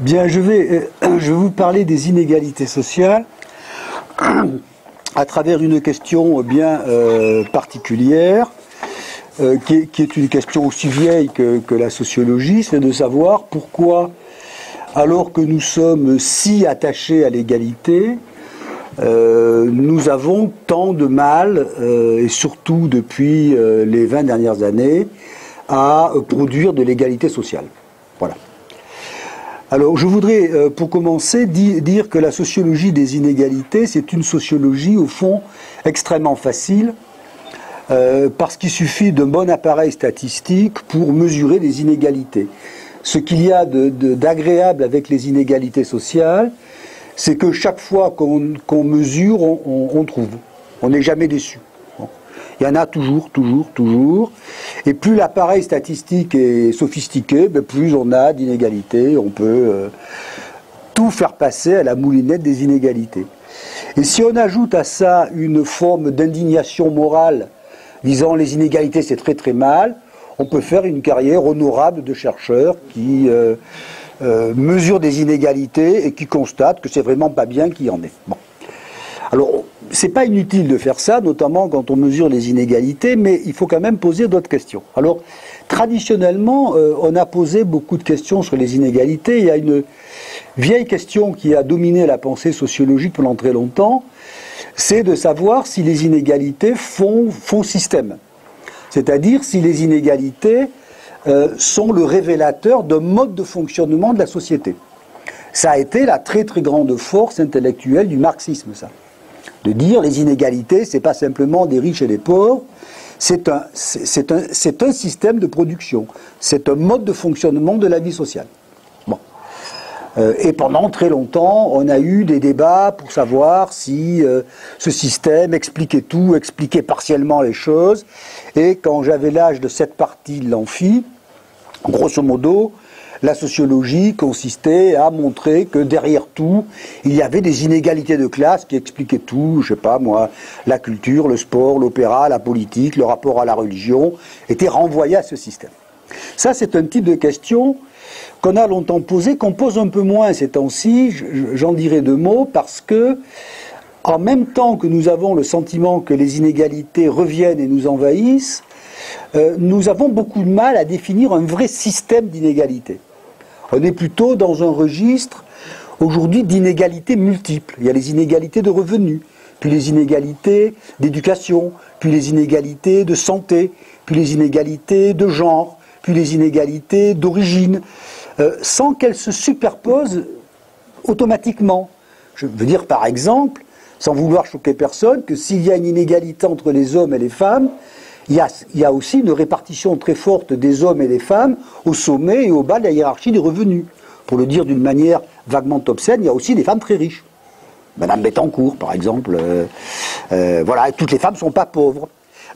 Bien, je vais vous parler des inégalités sociales à travers une question bien particulière, qui est une question aussi vieille que la sociologie, c'est de savoir pourquoi, alors que nous sommes si attachés à l'égalité, nous avons tant de mal, et surtout depuis les 20 dernières années, à produire de l'égalité sociale. Voilà. Alors, je voudrais, pour commencer, dire que la sociologie des inégalités, c'est une sociologie, au fond, extrêmement facile, parce qu'il suffit d'un bon appareil statistique pour mesurer les inégalités. Ce qu'il y a d'agréable avec les inégalités sociales, c'est que chaque fois qu'on mesure, on trouve. On n'est jamais déçu. Il y en a toujours. Et plus l'appareil statistique est sophistiqué, plus on a d'inégalités. On peut tout faire passer à la moulinette des inégalités. Et si on ajoute à ça une forme d'indignation morale, disant les inégalités c'est très très mal, on peut faire une carrière honorable de chercheurs qui mesurent des inégalités et qui constatent que c'est vraiment pas bien qu'il y en ait. Bon. Alors, c'est pas inutile de faire ça, notamment quand on mesure les inégalités, mais il faut quand même poser d'autres questions. Alors, traditionnellement, on a posé beaucoup de questions sur les inégalités. Il y a une vieille question qui a dominé la pensée sociologique pendant très longtemps, c'est de savoir si les inégalités font système. C'est-à-dire si les inégalités sont le révélateur d'un mode de fonctionnement de la société. Ça a été la très très grande force intellectuelle du marxisme, ça. De dire les inégalités, c'est pas simplement des riches et des pauvres, c'est un système de production, c'est un mode de fonctionnement de la vie sociale. Bon. Et pendant très longtemps, on a eu des débats pour savoir si ce système expliquait tout, expliquait partiellement les choses. Et quand j'avais l'âge de cette partie de l'amphi, grosso modo, la sociologie consistait à montrer que derrière tout, il y avait des inégalités de classe qui expliquaient tout, je sais pas moi, la culture, le sport, l'opéra, la politique, le rapport à la religion, étaient renvoyés à ce système. Ça, c'est un type de question qu'on a longtemps posé, qu'on pose un peu moins ces temps-ci, j'en dirai deux mots, parce que, en même temps que nous avons le sentiment que les inégalités reviennent et nous envahissent, nous avons beaucoup de mal à définir un vrai système d'inégalités. On est plutôt dans un registre, aujourd'hui, d'inégalités multiples. Il y a les inégalités de revenus, puis les inégalités d'éducation, puis les inégalités de santé, puis les inégalités de genre, puis les inégalités d'origine, sans qu'elles se superposent automatiquement. Je veux dire, par exemple, sans vouloir choquer personne, que s'il y a une inégalité entre les hommes et les femmes, il y a aussi une répartition très forte des hommes et des femmes au sommet et au bas de la hiérarchie des revenus. Pour le dire d'une manière vaguement obscène, il y a aussi des femmes très riches. Madame Bettencourt, par exemple. Voilà, toutes les femmes ne sont pas pauvres.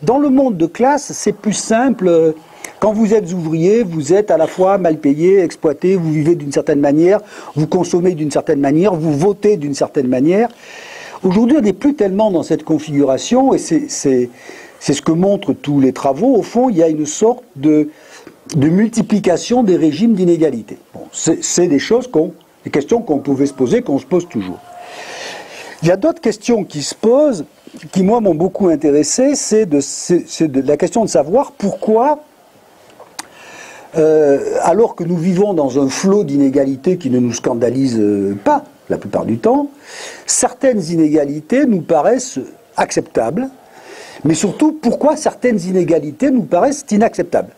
Dans le monde de classe, c'est plus simple. Quand vous êtes ouvrier, vous êtes à la fois mal payé, exploité, vous vivez d'une certaine manière, vous consommez d'une certaine manière, vous votez d'une certaine manière. Aujourd'hui, on n'est plus tellement dans cette configuration, et c'est ce que montrent tous les travaux. Au fond, il y a une sorte de multiplication des régimes d'inégalité. Bon, c'est des questions qu'on pouvait se poser, qu'on se pose toujours. Il y a d'autres questions qui se posent, qui moi m'ont beaucoup intéressé, c'est de la question de savoir pourquoi, alors que nous vivons dans un flot d'inégalités qui ne nous scandalise pas la plupart du temps, certaines inégalités nous paraissent acceptables, mais surtout, pourquoi certaines inégalités nous paraissent inacceptables.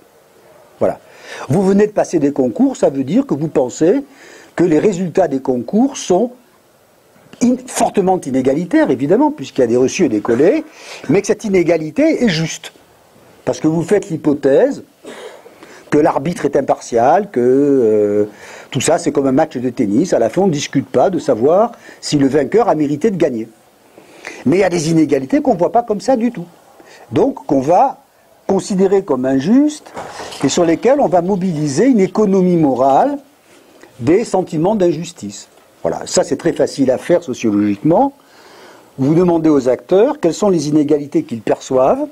Voilà. Vous venez de passer des concours, ça veut dire que vous pensez que les résultats des concours sont fortement inégalitaires, évidemment, puisqu'il y a des reçus et des collés, mais que cette inégalité est juste. Parce que vous faites l'hypothèse que l'arbitre est impartial, que tout ça c'est comme un match de tennis, à la fin on ne discute pas de savoir si le vainqueur a mérité de gagner. Mais il y a des inégalités qu'on ne voit pas comme ça du tout. Donc qu'on va considérer comme injustes et sur lesquelles on va mobiliser une économie morale des sentiments d'injustice. Voilà, ça c'est très facile à faire sociologiquement. Vous demandez aux acteurs quelles sont les inégalités qu'ils perçoivent,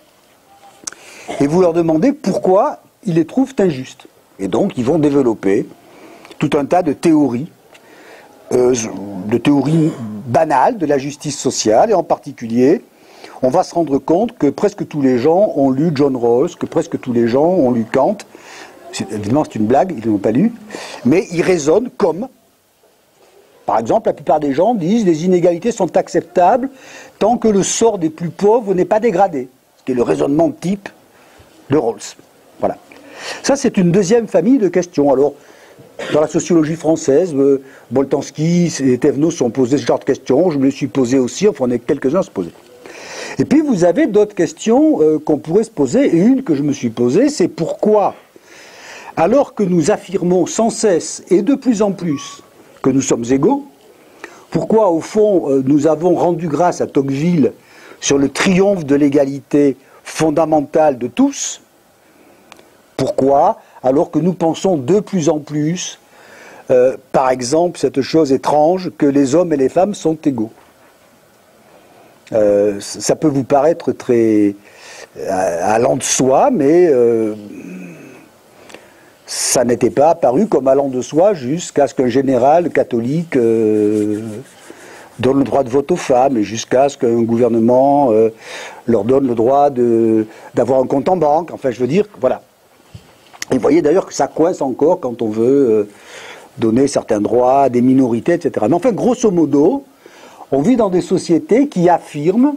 et vous leur demandez pourquoi ils les trouvent injustes. Et donc ils vont développer tout un tas de théories banales de la justice sociale, et en particulier, on va se rendre compte que presque tous les gens ont lu John Rawls, que presque tous les gens ont lu Kant. Évidemment, c'est une blague, ils ne l'ont pas lu, mais ils raisonnent comme, par exemple, la plupart des gens disent les inégalités sont acceptables tant que le sort des plus pauvres n'est pas dégradé, ce qui est le raisonnement type de Rawls. Voilà. Ça, c'est une deuxième famille de questions. Alors, dans la sociologie française, Boltanski et Thévenot se sont posés ce genre de questions, je me les suis posées aussi, enfin on est quelques-uns à se poser. Et puis vous avez d'autres questions qu'on pourrait se poser, et une que je me suis posée, c'est pourquoi, alors que nous affirmons sans cesse et de plus en plus que nous sommes égaux, pourquoi au fond nous avons rendu grâce à Tocqueville sur le triomphe de l'égalité fondamentale de tous, pourquoi, alors que nous pensons de plus en plus, par exemple, cette chose étrange que les hommes et les femmes sont égaux. Ça peut vous paraître très allant de soi, mais ça n'était pas apparu comme allant de soi jusqu'à ce qu'un général catholique donne le droit de vote aux femmes, et jusqu'à ce qu'un gouvernement leur donne le droit d'avoir un compte en banque. Enfin, je veux dire, voilà. Et vous voyez d'ailleurs que ça coince encore quand on veut donner certains droits à des minorités, etc. Mais enfin, grosso modo, on vit dans des sociétés qui affirment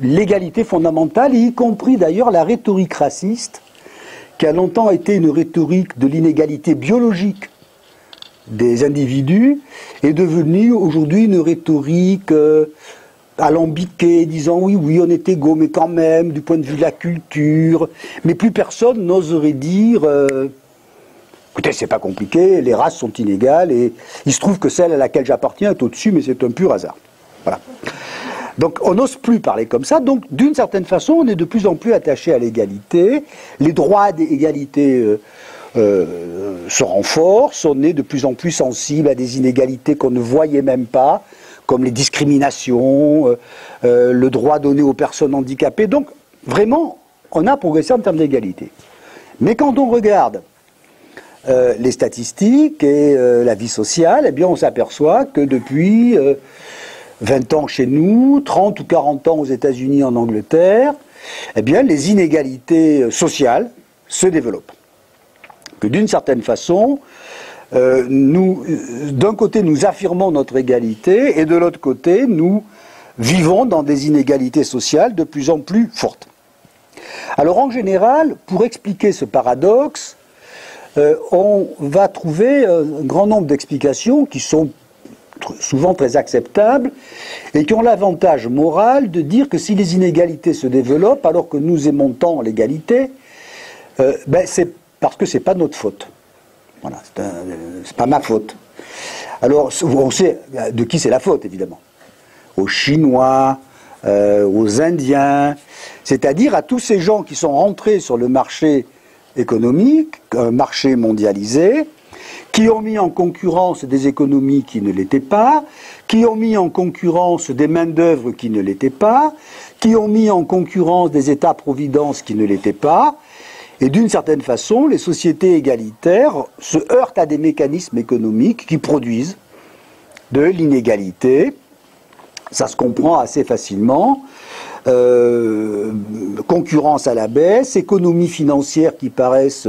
l'égalité fondamentale, y compris d'ailleurs la rhétorique raciste, qui a longtemps été une rhétorique de l'inégalité biologique des individus, est devenue aujourd'hui une rhétorique alambiquée, disant oui, on est égaux, mais quand même, du point de vue de la culture. Mais plus personne n'oserait dire écoutez, c'est pas compliqué, les races sont inégales, et il se trouve que celle à laquelle j'appartiens est au-dessus, mais c'est un pur hasard. Voilà. Donc on n'ose plus parler comme ça, donc d'une certaine façon, on est de plus en plus attaché à l'égalité, les droits d'égalité se renforcent, on est de plus en plus sensible à des inégalités qu'on ne voyait même pas, comme les discriminations, le droit donné aux personnes handicapées. Donc, vraiment, on a progressé en termes d'égalité. Mais quand on regarde les statistiques et la vie sociale, eh bien, on s'aperçoit que depuis 20 ans chez nous, 30 ou 40 ans aux États-Unis, en Angleterre, eh bien, les inégalités sociales se développent. Que d'une certaine façon, d'un côté, nous affirmons notre égalité, et de l'autre côté, nous vivons dans des inégalités sociales de plus en plus fortes. Alors, en général, pour expliquer ce paradoxe, on va trouver un grand nombre d'explications qui sont souvent très acceptables et qui ont l'avantage moral de dire que si les inégalités se développent alors que nous aimons tant l'égalité, c'est parce que c'est pas notre faute. Voilà, c'est pas ma faute. Alors, on sait de qui c'est la faute, évidemment. Aux Chinois, aux Indiens, c'est-à-dire à tous ces gens qui sont rentrés sur le marché économique, un marché mondialisé, qui ont mis en concurrence des économies qui ne l'étaient pas, qui ont mis en concurrence des main-d'œuvre qui ne l'étaient pas, qui ont mis en concurrence des États-providence qui ne l'étaient pas. Et d'une certaine façon, les sociétés égalitaires se heurtent à des mécanismes économiques qui produisent de l'inégalité. Ça se comprend assez facilement. Concurrence à la baisse, économies financières qui paraissent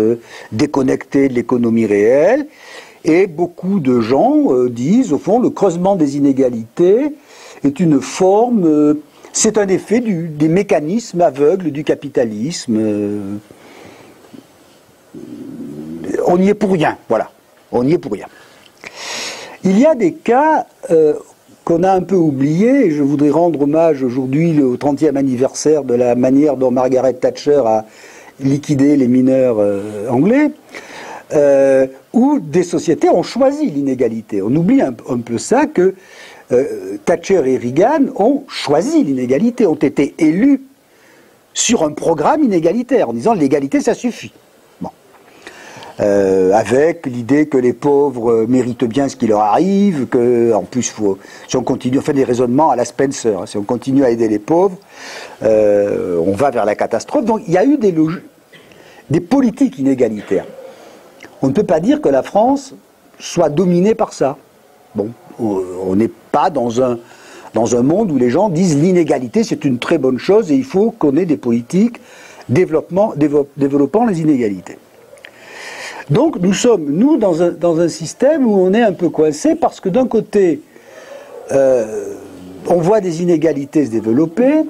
déconnectées de l'économie réelle, et beaucoup de gens disent, au fond, le creusement des inégalités est une forme, c'est un effet des mécanismes aveugles du capitalisme. On n'y est pour rien, voilà, on n'y est pour rien. Il y a des cas qu'on a un peu oublié, et je voudrais rendre hommage aujourd'hui au 30e anniversaire de la manière dont Margaret Thatcher a liquidé les mineurs anglais, où des sociétés ont choisi l'inégalité. On oublie un peu ça, que Thatcher et Reagan ont choisi l'inégalité, ont été élus sur un programme inégalitaire, en disant l'égalité ça suffit. Bon. avec l'idée que les pauvres méritent bien ce qui leur arrive, que, en plus, si on continue, on fait des raisonnements à la Spencer, hein, si on continue à aider les pauvres, on va vers la catastrophe. Donc il y a eu des politiques inégalitaires. On ne peut pas dire que la France soit dominée par ça. Bon, on n'est pas dans un monde où les gens disent l'inégalité c'est une très bonne chose et il faut qu'on ait des politiques développant les inégalités. Donc nous sommes, dans un système où on est un peu coincé parce que d'un côté, on voit des inégalités se développer,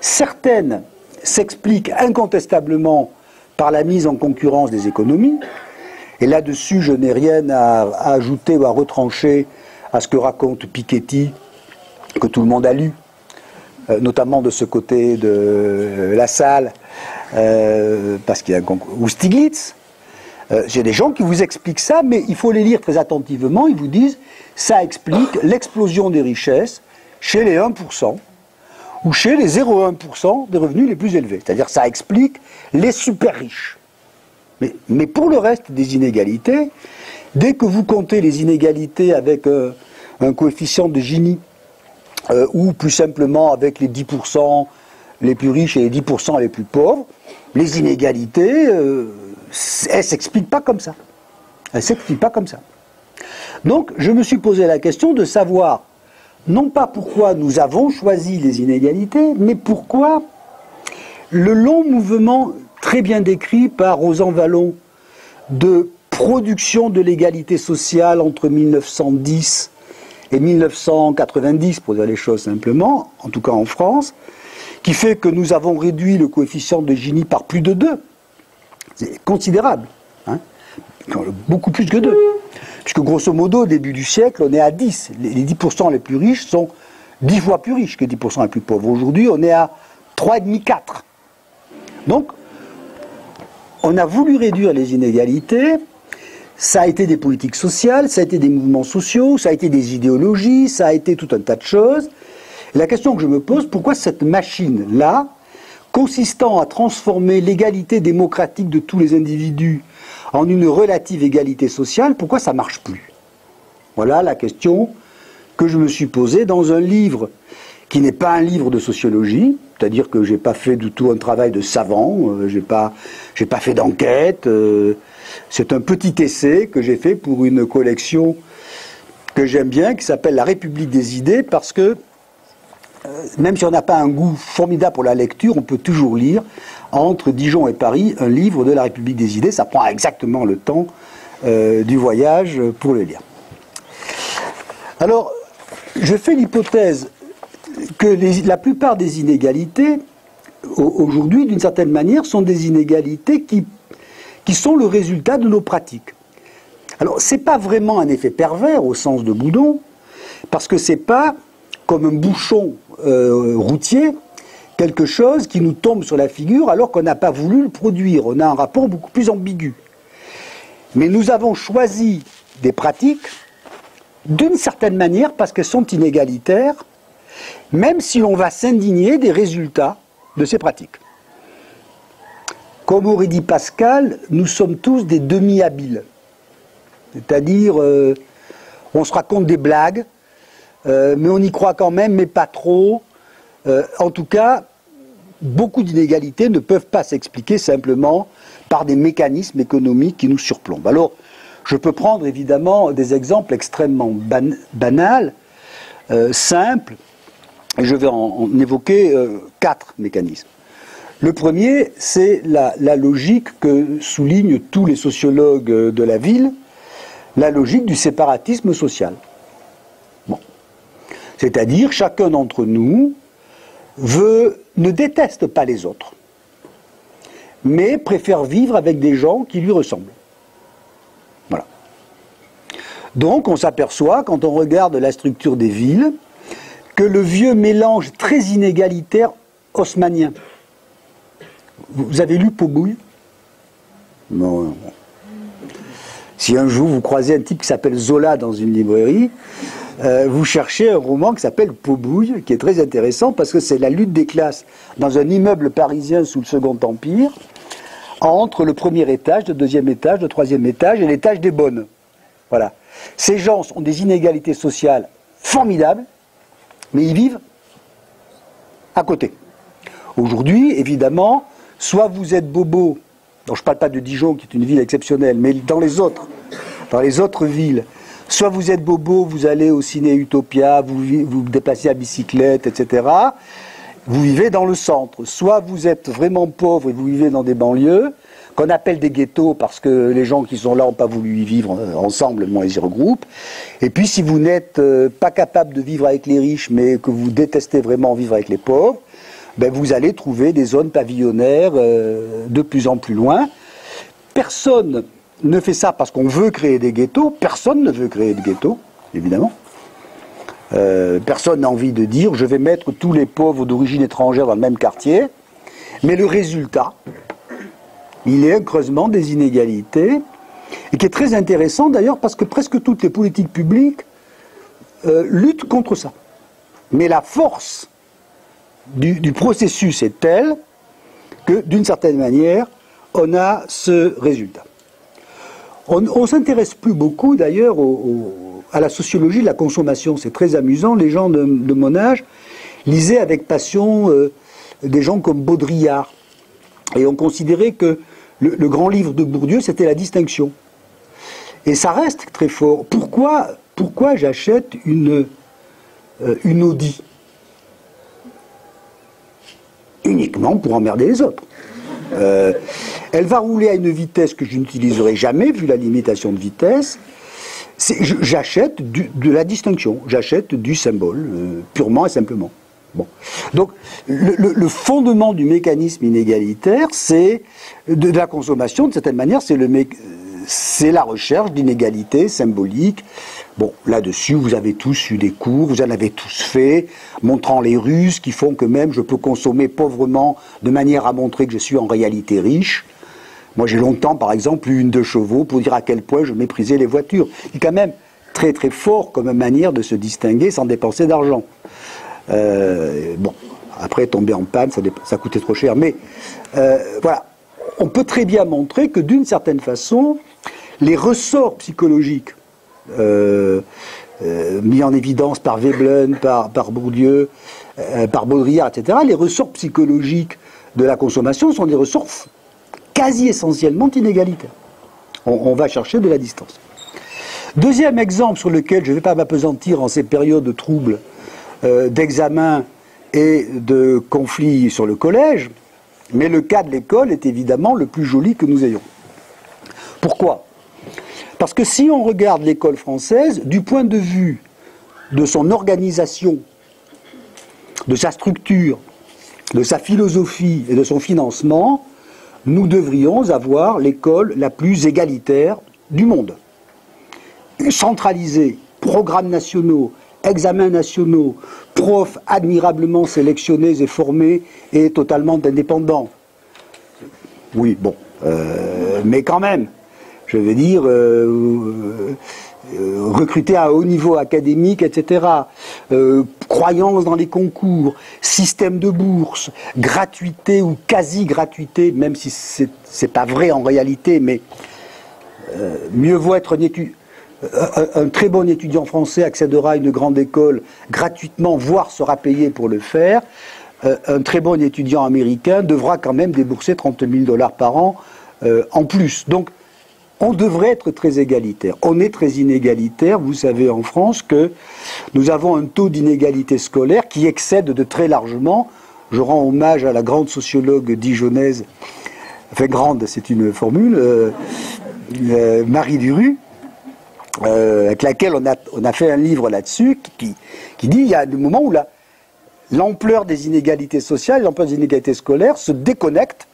certaines s'expliquent incontestablement par la mise en concurrence des économies, et là-dessus je n'ai rien à ajouter ou à retrancher à ce que raconte Piketty, que tout le monde a lu, notamment de ce côté de la salle, parce qu'il y a un concours, ou Stiglitz. J'ai des gens qui vous expliquent ça, mais il faut les lire très attentivement. Ils vous disent, ça explique l'explosion des richesses chez les 1% ou chez les 0,1% des revenus les plus élevés. C'est-à-dire ça explique les super riches. Mais pour le reste des inégalités, dès que vous comptez les inégalités avec un coefficient de Gini, ou plus simplement avec les 10% les plus riches et les 10% les plus pauvres, les inégalités, elles ne s'expliquent pas comme ça. Elles ne s'expliquent pas comme ça. Donc, je me suis posé la question de savoir, non pas pourquoi nous avons choisi les inégalités, mais pourquoi le long mouvement très bien décrit par Rosan Vallon de production de l'égalité sociale entre 1910 et 1990, pour dire les choses simplement, en tout cas en France, qui fait que nous avons réduit le coefficient de Gini par plus de 2. C'est considérable, hein, beaucoup plus que 2. Puisque grosso modo, au début du siècle, on est à 10. Les 10% les plus riches sont 10 fois plus riches que 10% les plus pauvres. Aujourd'hui, on est à 3,5, 4. Donc, on a voulu réduire les inégalités. Ça a été des politiques sociales, ça a été des mouvements sociaux, ça a été des idéologies, ça a été tout un tas de choses. Et la question que je me pose, pourquoi cette machine-là, consistant à transformer l'égalité démocratique de tous les individus en une relative égalité sociale, pourquoi ça ne marche plus? Voilà la question que je me suis posée dans un livre qui n'est pas un livre de sociologie, c'est-à-dire que je n'ai pas fait du tout un travail de savant, je n'ai pas fait d'enquête, c'est un petit essai que j'ai fait pour une collection que j'aime bien, qui s'appelle La République des idées, parce que même si on n'a pas un goût formidable pour la lecture, on peut toujours lire, entre Dijon et Paris, un livre de la République des idées. Ça prend exactement le temps du voyage pour le lire. Alors, je fais l'hypothèse que la plupart des inégalités, aujourd'hui, d'une certaine manière, sont des inégalités qui sont le résultat de nos pratiques. Alors, ce n'est pas vraiment un effet pervers au sens de Boudon, parce que ce n'est pas comme un bouchon routier, quelque chose qui nous tombe sur la figure alors qu'on n'a pas voulu le produire. On a un rapport beaucoup plus ambigu. Mais nous avons choisi des pratiques d'une certaine manière parce qu'elles sont inégalitaires, même si l'on va s'indigner des résultats de ces pratiques. Comme aurait dit Pascal, nous sommes tous des demi-habiles. C'est-à-dire, on se raconte des blagues, mais on y croit quand même, mais pas trop. En tout cas, beaucoup d'inégalités ne peuvent pas s'expliquer simplement par des mécanismes économiques qui nous surplombent. Alors, je peux prendre évidemment des exemples extrêmement banals, simples, et je vais en évoquer 4 mécanismes. Le premier, c'est la logique que soulignent tous les sociologues de la ville, la logique du séparatisme social. Bon. C'est-à-dire, chacun d'entre nous ne déteste pas les autres, mais préfère vivre avec des gens qui lui ressemblent. Voilà. Donc, on s'aperçoit, quand on regarde la structure des villes, que le vieux mélange très inégalitaire haussmannien. Vous avez lu Paubouille? Non. Si un jour vous croisez un type qui s'appelle Zola dans une librairie, vous cherchez un roman qui s'appelle Paubouille, qui est très intéressant parce que c'est la lutte des classes dans un immeuble parisien sous le Second Empire, entre le premier étage, le deuxième étage, le troisième étage et l'étage des bonnes. Voilà. Ces gens ont des inégalités sociales formidables, mais ils vivent à côté. Aujourd'hui, évidemment, soit vous êtes bobo, donc je ne parle pas de Dijon qui est une ville exceptionnelle, mais dans les autres villes, soit vous êtes bobo, vous allez au ciné Utopia, vous déplacez à bicyclette, etc. Vous vivez dans le centre. Soit vous êtes vraiment pauvre et vous vivez dans des banlieues, qu'on appelle des ghettos parce que les gens qui sont là n'ont pas voulu y vivre ensemble, mais on les y regroupe. Et puis si vous n'êtes pas capable de vivre avec les riches, mais que vous détestez vraiment vivre avec les pauvres, ben vous allez trouver des zones pavillonnaires de plus en plus loin. Personne ne fait ça parce qu'on veut créer des ghettos. Personne ne veut créer de ghettos, évidemment. Personne n'a envie de dire je vais mettre tous les pauvres d'origine étrangère dans le même quartier. Mais le résultat, il est un creusement des inégalités, et qui est très intéressant d'ailleurs parce que presque toutes les politiques publiques luttent contre ça. Mais la force du processus est telle que, d'une certaine manière, on a ce résultat. On ne s'intéresse plus beaucoup d'ailleurs à la sociologie de la consommation. C'est très amusant. Les gens de mon âge lisaient avec passion des gens comme Baudrillard. Et on considérait que le grand livre de Bourdieu, c'était la distinction. Et ça reste très fort. Pourquoi j'achète une Audi? Uniquement pour emmerder les autres. Elle va rouler à une vitesse que je n'utiliserai jamais, vu la limitation de vitesse. J'achète de la distinction, j'achète du symbole, purement et simplement. Bon. Donc, le fondement du mécanisme inégalitaire, c'est de la consommation, de certaine manière, c'est la recherche d'inégalités symboliques. Bon, là-dessus, vous avez tous eu des cours, vous en avez tous fait, montrant les ruses qui font que même je peux consommer pauvrement de manière à montrer que je suis en réalité riche. Moi, j'ai longtemps, par exemple, eu une 2 chevaux pour dire à quel point je méprisais les voitures. C'est quand même très très fort comme manière de se distinguer sans dépenser d'argent. Bon, après, tomber en panne, ça coûtait trop cher. Mais voilà, on peut très bien montrer que d'une certaine façon, les ressorts psychologiques mis en évidence par Veblen, par Bourdieu, par Baudrillard, etc., les ressorts psychologiques de la consommation sont des ressorts quasi essentiellement inégalitaires. On va chercher de la distance. Deuxième exemple sur lequel je ne vais pas m'appesantir en ces périodes troubles d'examen et de conflits sur le collège, mais le cas de l'école est évidemment le plus joli que nous ayons. Pourquoi ? Parce que si on regarde l'école française, du point de vue de son organisation, de sa structure, de sa philosophie et de son financement, nous devrions avoir l'école la plus égalitaire du monde. Centralisée, programmes nationaux, examens nationaux, profs admirablement sélectionnés et formés et totalement indépendants. Oui, bon, mais quand même, je veux dire, recruter à haut niveau académique, etc. Croyance dans les concours, système de bourse, gratuité ou quasi-gratuité, même si c'est pas vrai en réalité, mais mieux vaut être un très bon étudiant français accédera à une grande école gratuitement, voire sera payé pour le faire. Un très bon étudiant américain devra quand même débourser 30 000 $ par an en plus. Donc, on devrait être très égalitaire. On est très inégalitaire. Vous savez en France que nous avons un taux d'inégalité scolaire qui excède de très largement. Je rends hommage à la grande sociologue dijonnaise, enfin grande, c'est une formule, Marie Duru, avec laquelle on a fait un livre là-dessus qui dit il y a des moments où l'ampleur des inégalités sociales, l'ampleur des inégalités scolaires se déconnectent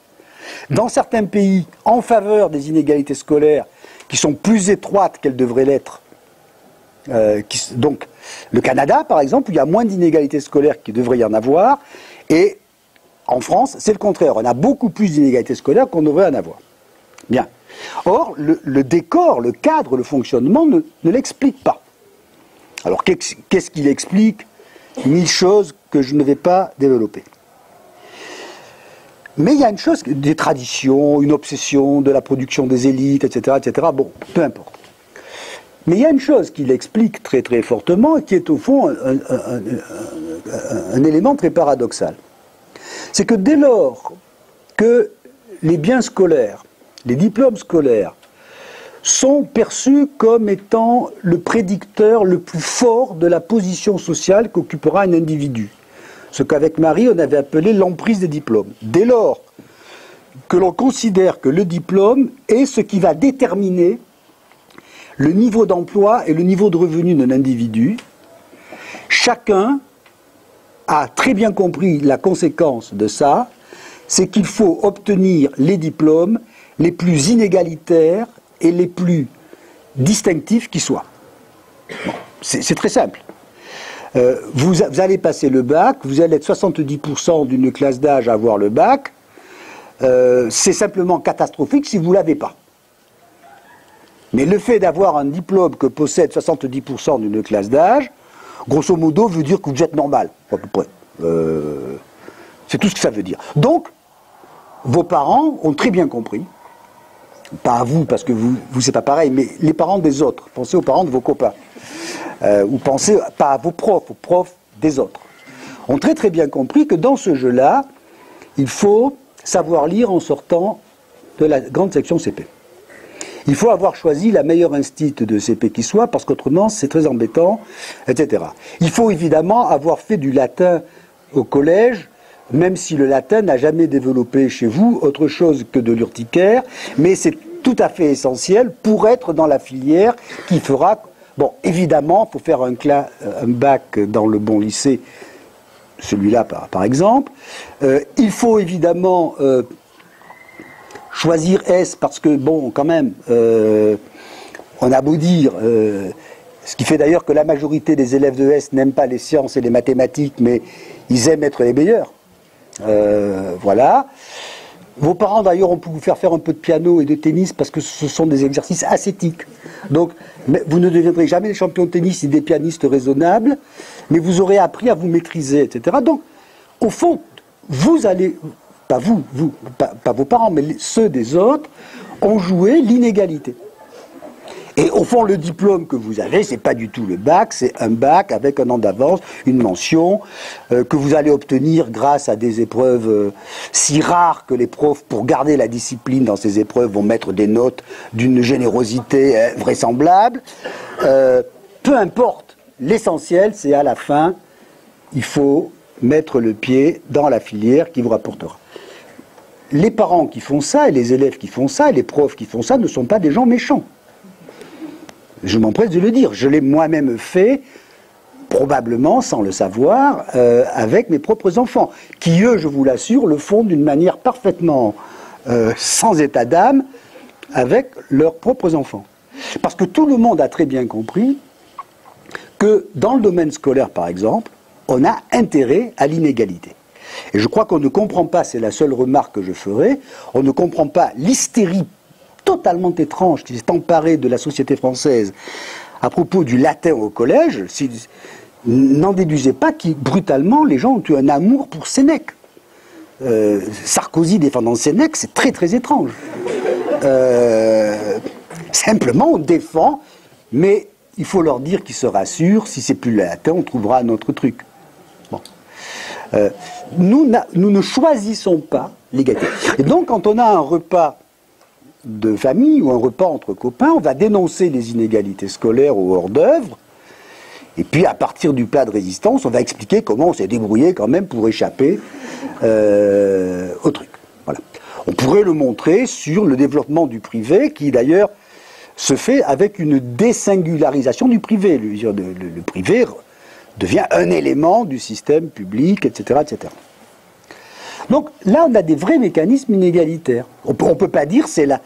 dans certains pays en faveur des inégalités scolaires qui sont plus étroites qu'elles devraient l'être. Donc le Canada, par exemple, où il y a moins d'inégalités scolaires qu'il devrait y en avoir, et en France, c'est le contraire. On a beaucoup plus d'inégalités scolaires qu'on devrait en avoir. Bien. Or, le décor, le cadre, le fonctionnement ne l'explique pas. Alors, qu'est-ce qu'il explique? 1000 choses que je ne vais pas développer. Mais il y a une chose, des traditions, une obsession de la production des élites, etc., etc. Bon, peu importe. Mais il y a une chose qui l'explique très très fortement et qui est au fond un élément très paradoxal. C'est que dès lors que les biens scolaires, les diplômes scolaires, sont perçus comme étant le prédicteur le plus fort de la position sociale qu'occupera un individu, ce qu'avec Marie on avait appelé l'emprise des diplômes. Dès lors que l'on considère que le diplôme est ce qui va déterminer le niveau d'emploi et le niveau de revenu d'un individu, chacun a très bien compris la conséquence de ça, c'est qu'il faut obtenir les diplômes les plus inégalitaires et les plus distinctifs qui soient. Bon, c'est très simple. Vous allez passer le bac, vous allez être 70% d'une classe d'âge à avoir le bac, c'est simplement catastrophique si vous ne l'avez pas. Mais le fait d'avoir un diplôme que possède 70% d'une classe d'âge, grosso modo, veut dire que vous êtes normal, à peu près. C'est tout ce que ça veut dire. Donc, vos parents ont très bien compris, pas à vous, parce que vous c'est pas pareil, mais les parents des autres. Pensez aux parents de vos copains. Ou pensez, pas à vos profs, aux profs des autres. Ont très très bien compris que dans ce jeu-là, il faut savoir lire en sortant de la grande section CP. Il faut avoir choisi la meilleure instite de CP qui soit, parce qu'autrement c'est très embêtant, etc. Il faut évidemment avoir fait du latin au collège, même si le latin n'a jamais développé chez vous autre chose que de l'urticaire, mais c'est tout à fait essentiel pour être dans la filière qui fera... Bon, évidemment, il faut faire un bac dans le bon lycée, celui-là par exemple. Il faut évidemment choisir S parce que, bon, quand même, on a beau dire... ce qui fait d'ailleurs que la majorité des élèves de S n'aiment pas les sciences et les mathématiques, mais ils aiment être les meilleurs. Voilà. Vos parents d'ailleurs ont pu vous faire un peu de piano et de tennis parce que ce sont des exercices ascétiques. Donc vous ne deviendrez jamais des champions de tennis ni des pianistes raisonnables, mais vous aurez appris à vous maîtriser, etc. Donc au fond, vous allez, pas vos parents, mais ceux des autres, ont joué l'inégalité. Et au fond, le diplôme que vous avez, c'est pas du tout le bac, c'est un bac avec un an d'avance, une mention, que vous allez obtenir grâce à des épreuves si rares que les profs, pour garder la discipline dans ces épreuves, vont mettre des notes d'une générosité vraisemblable. Peu importe, l'essentiel, c'est à la fin, il faut mettre le pied dans la filière qui vous rapportera. Les parents qui font ça, et les élèves qui font ça, et les profs qui font ça, ne sont pas des gens méchants. Je m'empresse de le dire. Je l'ai moi-même fait, probablement sans le savoir, avec mes propres enfants, qui, eux, je vous l'assure, le font d'une manière parfaitement sans état d'âme, avec leurs propres enfants. Parce que tout le monde a très bien compris que dans le domaine scolaire, par exemple, on a intérêt à l'inégalité. Et je crois qu'on ne comprend pas, c'est la seule remarque que je ferai, on ne comprend pas l'hystérie totalement étrange qui s'est emparé de la société française à propos du latin au collège. N'en déduisez pas que brutalement les gens ont eu un amour pour Sénèque. Sarkozy défendant Sénèque, c'est très très étrange. Simplement on défend, mais il faut leur dire qu'ils se rassurent, si c'est plus le latin, on trouvera un autre truc. Bon. Nous ne choisissons pas l'égalité. Et donc quand on a un repas de famille ou un repas entre copains, on va dénoncer les inégalités scolaires au hors-d'œuvre, et puis à partir du plat de résistance, on va expliquer comment on s'est débrouillé quand même pour échapper au truc. Voilà. On pourrait le montrer sur le développement du privé, qui d'ailleurs se fait avec une désingularisation du privé. Le privé devient un élément du système public, etc., etc. Donc là, on a des vrais mécanismes inégalitaires. On ne peut pas dire c'est là.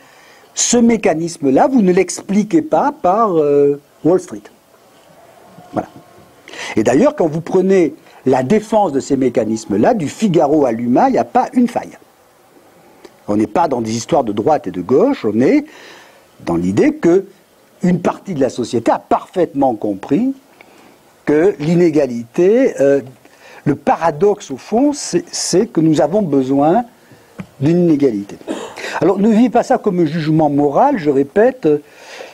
Ce mécanisme-là, vous ne l'expliquez pas par Wall Street. Voilà. Et d'ailleurs, quand vous prenez la défense de ces mécanismes-là, du Figaro à l'UMA, il n'y a pas une faille. On n'est pas dans des histoires de droite et de gauche, on est dans l'idée qu'une partie de la société a parfaitement compris que l'inégalité... le paradoxe, au fond, c'est que nous avons besoin d'une inégalité. Alors ne vivez pas ça comme un jugement moral, je répète,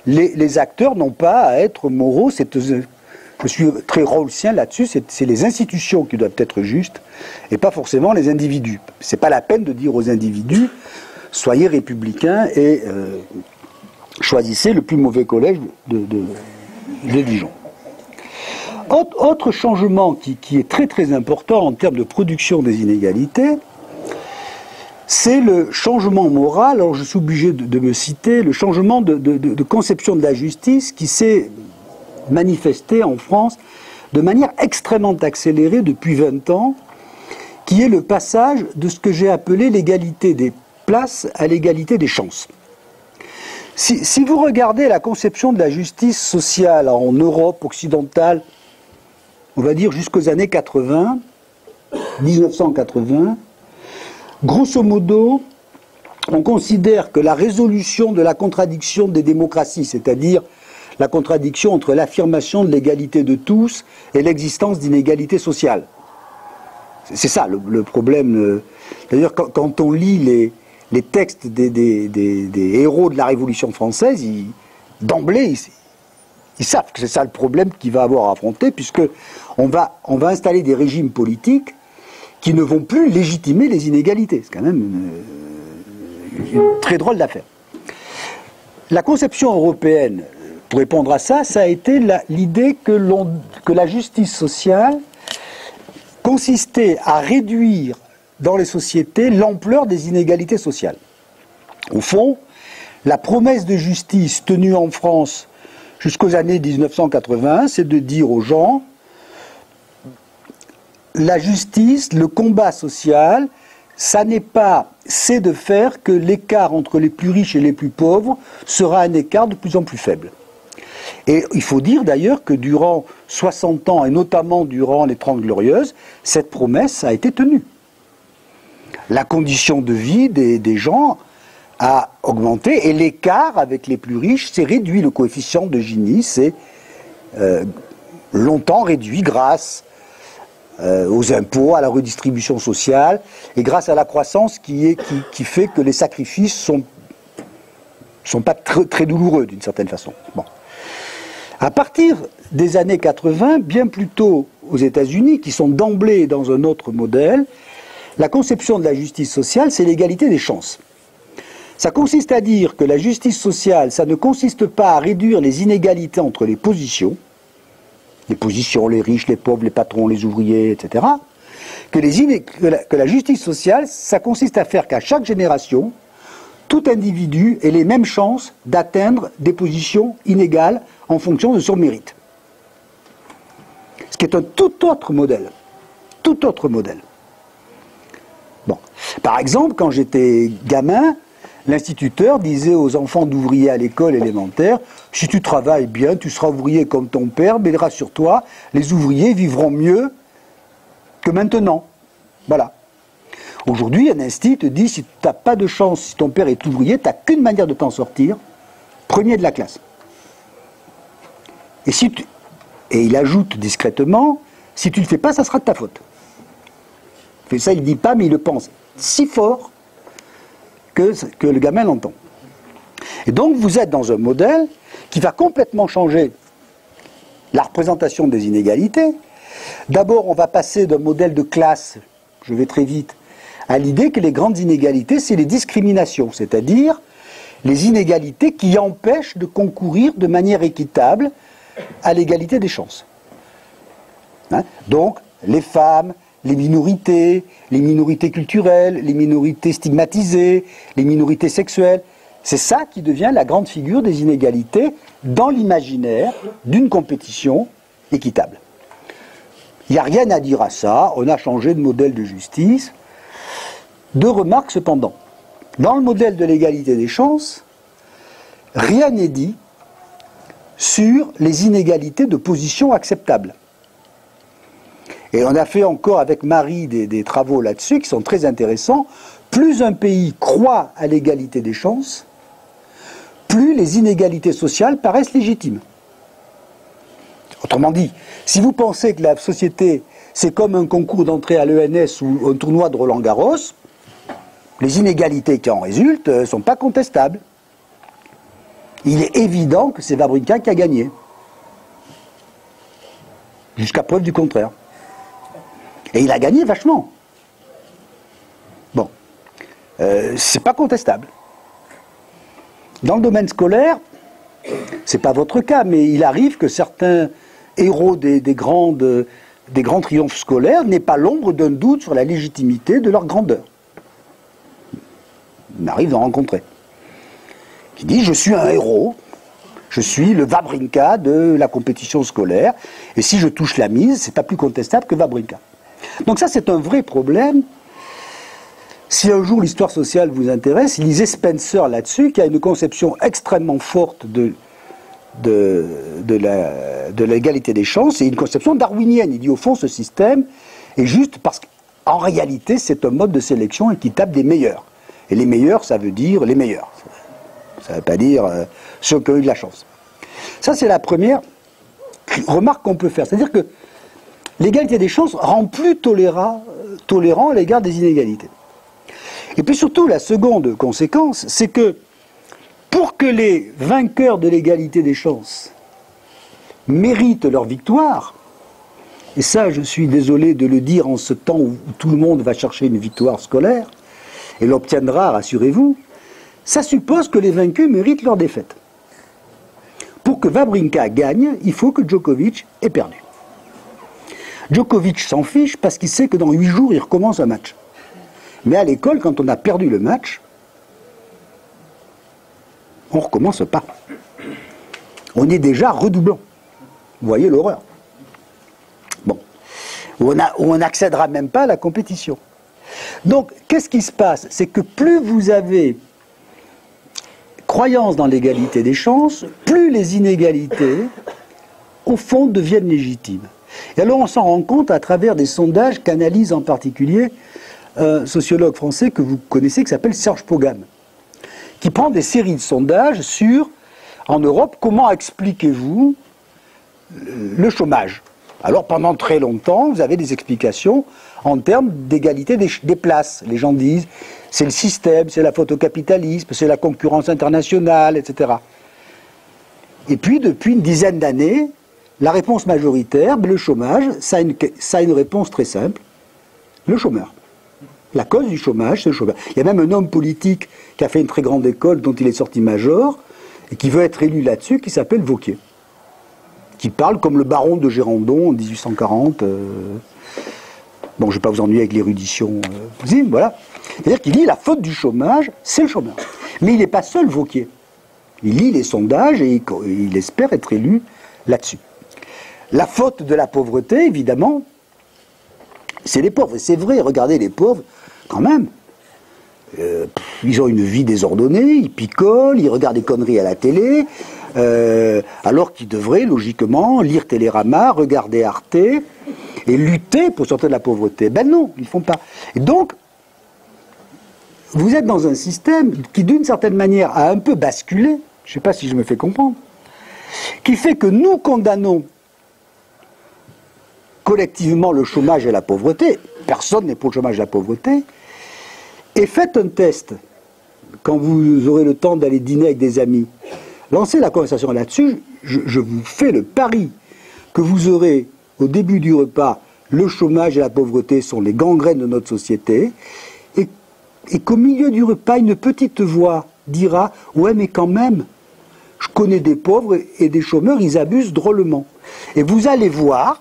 les acteurs n'ont pas à être moraux, je suis très rawlsien là-dessus, c'est les institutions qui doivent être justes, et pas forcément les individus. C'est pas la peine de dire aux individus, soyez républicains et choisissez le plus mauvais collège de Dijon. Autre changement qui est très très important en termes de production des inégalités, c'est le changement moral, alors je suis obligé de me citer, le changement de conception de la justice qui s'est manifesté en France de manière extrêmement accélérée depuis 20 ans, qui est le passage de ce que j'ai appelé l'égalité des places à l'égalité des chances. Si vous regardez la conception de la justice sociale en Europe occidentale, on va dire jusqu'aux années 80, 1980, grosso modo, on considère que la résolution de la contradiction des démocraties, c'est-à-dire la contradiction entre l'affirmation de l'égalité de tous et l'existence d'inégalités sociales. C'est ça le problème. D'ailleurs, quand on lit les textes des héros de la Révolution française, d'emblée, ils savent que c'est ça le problème qu'il va avoir à affronter, puisque on va installer des régimes politiques qui ne vont plus légitimer les inégalités. C'est quand même une très drôle d'affaire. La conception européenne, pour répondre à ça, ça a été l'idée que la justice sociale consistait à réduire dans les sociétés l'ampleur des inégalités sociales. Au fond, la promesse de justice tenue en France jusqu'aux années 1981, c'est de dire aux gens, la justice, le combat social, c'est de faire que l'écart entre les plus riches et les plus pauvres sera un écart de plus en plus faible. Et il faut dire d'ailleurs que durant 60 ans, et notamment durant les 30 Glorieuses, cette promesse a été tenue. La condition de vie des gens a augmenté et l'écart avec les plus riches s'est réduit. Le coefficient de Gini s'est longtemps réduit grâce aux impôts, à la redistribution sociale et grâce à la croissance qui fait que les sacrifices sont pas très douloureux d'une certaine façon. Bon. À partir des années 80, bien plus tôt aux États-Unis, qui sont d'emblée dans un autre modèle, la conception de la justice sociale, c'est l'égalité des chances. Ça consiste à dire que la justice sociale, ça ne consiste pas à réduire les inégalités entre les positions, les riches, les pauvres, les patrons, les ouvriers, etc. Que la justice sociale, ça consiste à faire qu'à chaque génération, tout individu ait les mêmes chances d'atteindre des positions inégales en fonction de son mérite. Ce qui est un tout autre modèle. Tout autre modèle. Bon. Par exemple, quand j'étais gamin, l'instituteur disait aux enfants d'ouvriers à l'école élémentaire, si tu travailles bien, tu seras ouvrier comme ton père, mais rassure-toi, les ouvriers vivront mieux que maintenant. Voilà. Aujourd'hui, un institut te dit, si tu n'as pas de chance, si ton père est ouvrier, tu n'as qu'une manière de t'en sortir, premier de la classe. Et il ajoute discrètement, si tu ne le fais pas, ça sera de ta faute. Ça, il ne dit pas, mais il le pense si fort que le gamin l'entend. Et donc, vous êtes dans un modèle qui va complètement changer la représentation des inégalités. D'abord, on va passer d'un modèle de classe, je vais très vite, à l'idée que les grandes inégalités, c'est les discriminations, c'est-à-dire les inégalités qui empêchent de concourir de manière équitable à l'égalité des chances. Donc, les femmes, les minorités culturelles, les minorités stigmatisées, les minorités sexuelles, c'est ça qui devient la grande figure des inégalités dans l'imaginaire d'une compétition équitable. Il n'y a rien à dire à ça, on a changé de modèle de justice. Deux remarques cependant. Dans le modèle de l'égalité des chances, rien n'est dit sur les inégalités de position acceptables. Et on a fait encore avec Marie des travaux là-dessus qui sont très intéressants. Plus un pays croit à l'égalité des chances, plus les inégalités sociales paraissent légitimes. Autrement dit, si vous pensez que la société, c'est comme un concours d'entrée à l'ENS ou un tournoi de Roland-Garros, Les inégalités qui en résultent ne sont pas contestables. Il est évident que c'est Wawrinka qui a gagné. Jusqu'à preuve du contraire. Et il a gagné vachement. Bon. C'est pas contestable. Dans le domaine scolaire, c'est pas votre cas, mais il arrive que certains héros des grands triomphes scolaires n'aient pas l'ombre d'un doute sur la légitimité de leur grandeur. Il m'arrive d'en rencontrer. Qui dit, je suis un héros, je suis le Wawrinka de la compétition scolaire, et si je touche la mise, c'est pas plus contestable que Wawrinka. Donc ça, c'est un vrai problème. Si un jour l'histoire sociale vous intéresse, lisez Spencer là-dessus, qui a une conception extrêmement forte de l'égalité des chances, et une conception darwinienne. Il dit, au fond, ce système est juste parce qu'en réalité, c'est un mode de sélection équitable des meilleurs. Et les meilleurs, ça veut dire les meilleurs. Ça ne veut pas dire ceux qui ont eu de la chance. Ça, c'est la première remarque qu'on peut faire. C'est-à-dire que l'égalité des chances rend plus tolérant à l'égard des inégalités. Et puis surtout, la seconde conséquence, c'est que pour que les vainqueurs de l'égalité des chances méritent leur victoire, et ça, je suis désolé de le dire en ce temps où tout le monde va chercher une victoire scolaire, et l'obtiendra, rassurez-vous, ça suppose que les vaincus méritent leur défaite. Pour que Wawrinka gagne, il faut que Djokovic ait perdu. Djokovic s'en fiche parce qu'il sait que dans 8 jours, il recommence un match. Mais à l'école, quand on a perdu le match, on ne recommence pas. On est déjà redoublant. Vous voyez l'horreur. Bon. On n'accédera même pas à la compétition. Donc, qu'est-ce qui se passe? C'est que plus vous avez croyance dans l'égalité des chances, plus les inégalités, au fond, deviennent légitimes. Et alors, on s'en rend compte à travers des sondages qu'analyse en particulier un sociologue français que vous connaissez, qui s'appelle Serge Pogam, qui prend des séries de sondages sur, en Europe, comment expliquez-vous le chômage? Alors, pendant très longtemps, vous avez des explications en termes d'égalité des places. Les gens disent, c'est le système, c'est la faute au capitalisme, c'est la concurrence internationale, etc. Et puis, depuis une dizaine d'années, la réponse majoritaire, le chômage, ça a une réponse très simple, le chômeur. La cause du chômage, c'est le chômage. Il y a même un homme politique qui a fait une très grande école, dont il est sorti major, et qui veut être élu là-dessus, qui s'appelle Wauquiez, qui parle comme le baron de Gérandon en 1840. Bon, je ne vais pas vous ennuyer avec l'érudition possible, voilà. C'est-à-dire qu'il dit la faute du chômage, c'est le chômeur. Mais il n'est pas seul, Wauquiez. Il lit les sondages et il espère être élu là-dessus. La faute de la pauvreté, évidemment, c'est les pauvres. Et c'est vrai, regardez les pauvres, quand même. Ils ont une vie désordonnée, ils picolent, ils regardent des conneries à la télé, alors qu'ils devraient, logiquement, lire Télérama, regarder Arte, et lutter pour sortir de la pauvreté. Ben non, ils ne font pas. Et donc, vous êtes dans un système qui, d'une certaine manière, a un peu basculé, je ne sais pas si je me fais comprendre, qui fait que nous condamnons collectivement le chômage et la pauvreté, personne n'est pour le chômage et la pauvreté, et faites un test, quand vous aurez le temps d'aller dîner avec des amis, lancez la conversation là-dessus, je vous fais le pari que vous aurez, au début du repas, le chômage et la pauvreté sont les gangrènes de notre société, et qu'au milieu du repas, une petite voix dira « Ouais, mais quand même, je connais des pauvres et des chômeurs, ils abusent drôlement. » Et vous allez voir,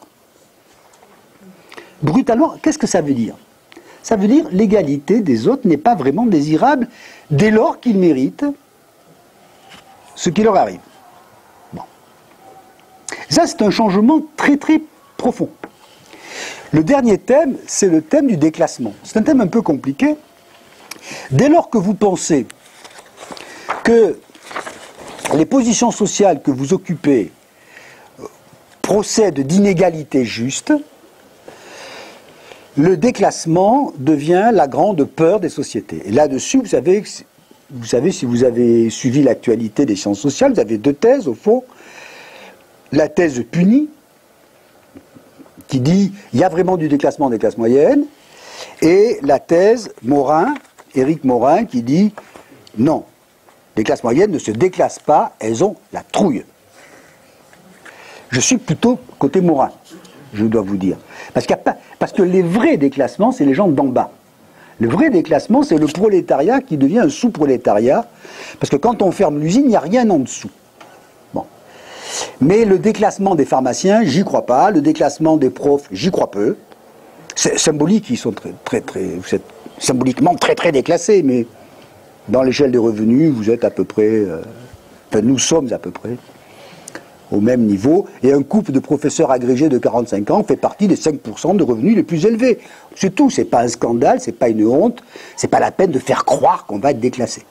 brutalement, qu'est-ce que ça veut dire? Ça veut dire l'égalité des autres n'est pas vraiment désirable dès lors qu'ils méritent ce qui leur arrive. Bon. Ça, c'est un changement très très profond. Le dernier thème, c'est le thème du déclassement. C'est un thème un peu compliqué. Dès lors que vous pensez que les positions sociales que vous occupez procèdent d'inégalités justes, le déclassement devient la grande peur des sociétés. Et là-dessus, vous savez, si vous avez suivi l'actualité des sciences sociales, vous avez deux thèses, au fond. La thèse punie, qui dit il y a vraiment du déclassement des classes moyennes, et la thèse Morin, Éric Morin qui dit non, les classes moyennes ne se déclassent pas, elles ont la trouille. Je suis plutôt côté Morin, je dois vous dire. Parce que les vrais déclassements, c'est les gens d'en bas. Le vrai déclassement, c'est le prolétariat qui devient un sous-prolétariat, parce que quand on ferme l'usine, il n'y a rien en dessous. Bon. Mais le déclassement des pharmaciens, j'y crois pas. Le déclassement des profs, j'y crois peu. C'est symbolique, ils sont vous êtes symboliquement très déclassés, mais dans l'échelle des revenus, vous êtes à peu près, enfin nous sommes à peu près au même niveau, et un couple de professeurs agrégés de 45 ans fait partie des 5% de revenus les plus élevés. C'est tout, c'est pas un scandale, c'est pas une honte, c'est pas la peine de faire croire qu'on va être déclassé.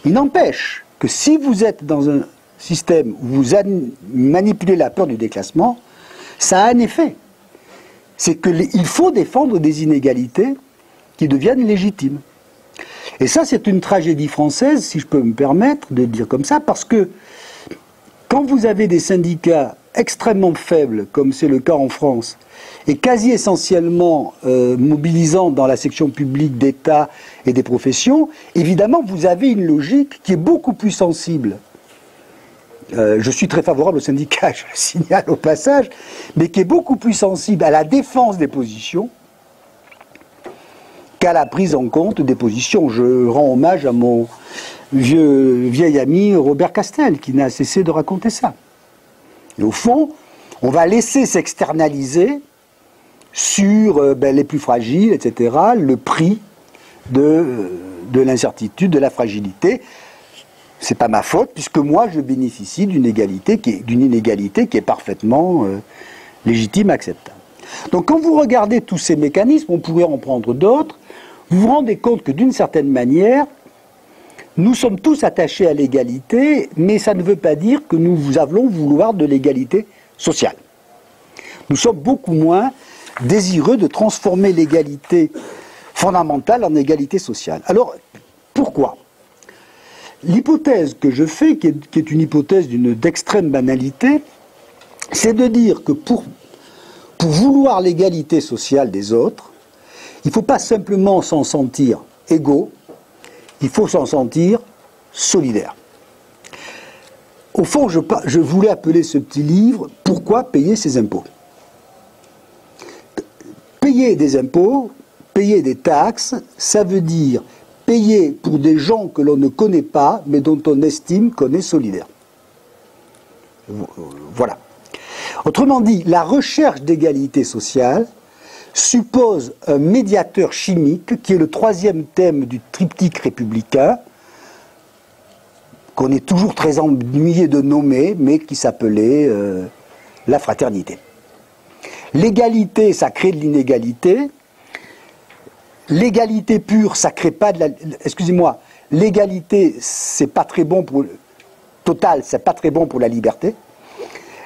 Il n'empêche que si vous êtes dans un système où vous manipulez la peur du déclassement, ça a un effet. C'est qu'il faut défendre des inégalités qui deviennent légitimes. Et ça, c'est une tragédie française, si je peux me permettre de dire comme ça, parce que quand vous avez des syndicats extrêmement faibles, comme c'est le cas en France, et quasi essentiellement mobilisants dans la section publique d'État et des professions, évidemment, vous avez une logique qui est beaucoup plus sensible. Je suis très favorable aux syndicats, je le signale au passage, mais qui est beaucoup plus sensible à la défense des positions qu'à la prise en compte des positions. Je rends hommage à mon vieil ami Robert Castel, qui n'a cessé de raconter ça. Et au fond, on va laisser s'externaliser sur les plus fragiles, etc., le prix de l'incertitude, de la fragilité. C'est pas ma faute, puisque moi je bénéficie d'une inégalité qui est parfaitement légitime, acceptable. Donc quand vous regardez tous ces mécanismes, on pourrait en prendre d'autres, vous vous rendez compte que d'une certaine manière, nous sommes tous attachés à l'égalité, mais ça ne veut pas dire que nous allons vouloir de l'égalité sociale. Nous sommes beaucoup moins désireux de transformer l'égalité fondamentale en égalité sociale. Alors, pourquoi ? L'hypothèse que je fais, qui est une hypothèse d'extrême banalité, c'est de dire que pour vouloir l'égalité sociale des autres, il ne faut pas simplement s'en sentir égaux, il faut s'en sentir solidaire. Au fond, je voulais appeler ce petit livre « Pourquoi payer ses impôts ?» Payer des impôts, payer des taxes, ça veut dire payer pour des gens que l'on ne connaît pas, mais dont on estime qu'on est solidaire. Voilà. Autrement dit, la recherche d'égalité sociale suppose un médiateur chimique, qui est le troisième thème du triptyque républicain, qu'on est toujours très ennuyé de nommer, mais qui s'appelait la fraternité. L'égalité, ça crée de l'inégalité. L'égalité pure, ça crée pas de la... Excusez-moi, l'égalité, c'est pas très bon pour... Total, c'est pas très bon pour la liberté.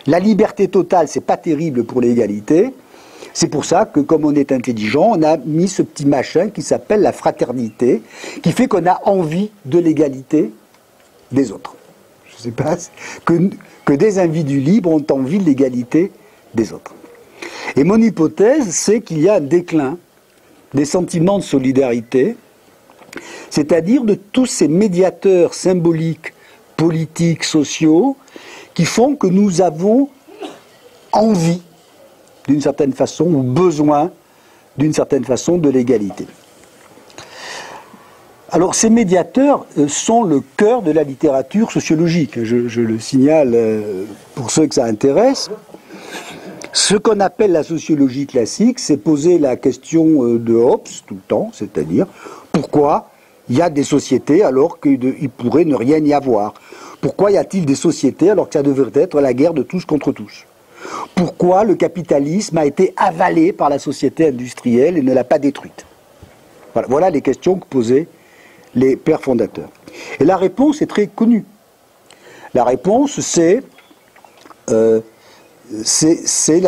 La liberté totale, c'est pas terrible pour l'égalité. C'est pour ça que, comme on est intelligent, on a mis ce petit machin qui s'appelle la fraternité, qui fait qu'on a envie de l'égalité des autres. Je ne sais pas, que des individus libres ont envie de l'égalité des autres. Et mon hypothèse, c'est qu'il y a un déclin des sentiments de solidarité, c'est-à-dire de tous ces médiateurs symboliques, politiques, sociaux, qui font que nous avons envie, d'une certaine façon, ou besoin, d'une certaine façon, de l'égalité. Alors, ces médiateurs sont le cœur de la littérature sociologique. Je le signale pour ceux que ça intéresse. Ce qu'on appelle la sociologie classique, c'est poser la question de Hobbes tout le temps, c'est-à-dire pourquoi il y a des sociétés alors qu'il pourrait ne rien y avoir. Pourquoi y a-t-il des sociétés alors que ça devrait être la guerre de tous contre tous? Pourquoi le capitalisme a été avalé par la société industrielle et ne l'a pas détruite? Voilà les questions que posaient les pères fondateurs. Et la réponse est très connue. La réponse, c'est la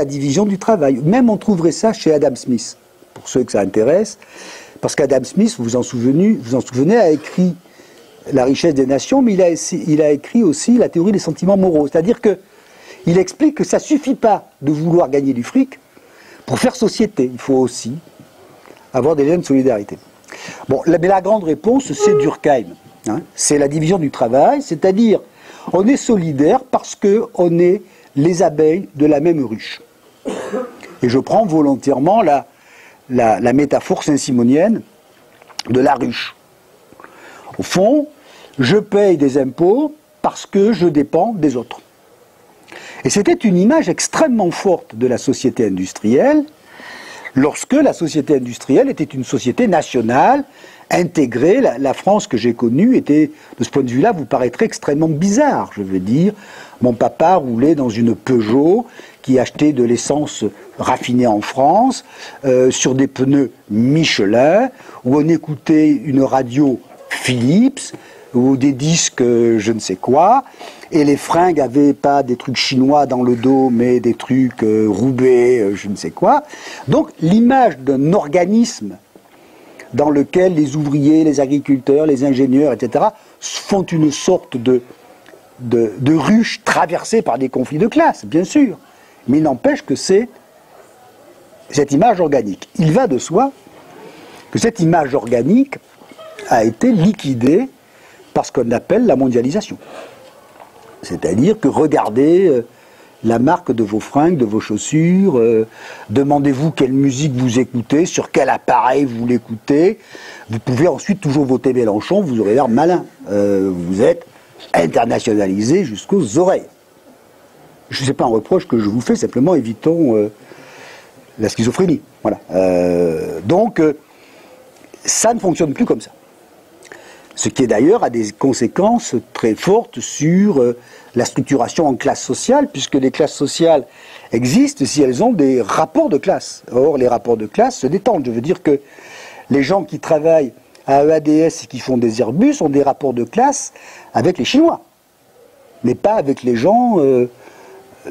division du travail. Même on trouverait ça chez Adam Smith, pour ceux que ça intéresse, parce qu'Adam Smith, vous vous en souvenez, a écrit La richesse des nations, mais il a écrit aussi la théorie des sentiments moraux. C'est-à-dire qu'il explique que ça ne suffit pas de vouloir gagner du fric pour faire société. Il faut aussi avoir des liens de solidarité. Bon, mais la grande réponse, c'est Durkheim. Hein. C'est la division du travail, c'est-à-dire on est solidaire parce qu'on est les abeilles de la même ruche. Et je prends volontairement la métaphore saint-simonienne de la ruche. Au fond, je paye des impôts parce que je dépends des autres. Et c'était une image extrêmement forte de la société industrielle, lorsque la société industrielle était une société nationale, intégrée. La France que j'ai connue était, de ce point de vue-là, vous paraîtrait extrêmement bizarre. Je veux dire, mon papa roulait dans une Peugeot qui achetait de l'essence raffinée en France, sur des pneus Michelin, où on écoutait une radio Philips, ou des disques je ne sais quoi, et les fringues n'avaient pas des trucs chinois dans le dos, mais des trucs Roubaix, je ne sais quoi. Donc l'image d'un organisme dans lequel les ouvriers, les agriculteurs, les ingénieurs, etc., font une sorte de ruche traversée par des conflits de classe, bien sûr. Mais il n'empêche que c'est cette image organique. Il va de soi que cette image organique a été liquidée par ce qu'on appelle la mondialisation. C'est-à-dire que regardez la marque de vos fringues, de vos chaussures, demandez-vous quelle musique vous écoutez, sur quel appareil vous l'écoutez. Vous pouvez ensuite toujours voter Mélenchon, vous aurez l'air malin. Vous êtes internationalisé jusqu'aux oreilles. Je ne sais pas un reproche que je vous fais, simplement évitons la schizophrénie. Voilà. Donc, ça ne fonctionne plus comme ça. Ce qui est d'ailleurs a des conséquences très fortes sur la structuration en classe sociale, puisque les classes sociales existent si elles ont des rapports de classe. Or, les rapports de classe se détendent. Je veux dire que les gens qui travaillent à EADS et qui font des Airbus ont des rapports de classe avec les Chinois, mais pas avec les gens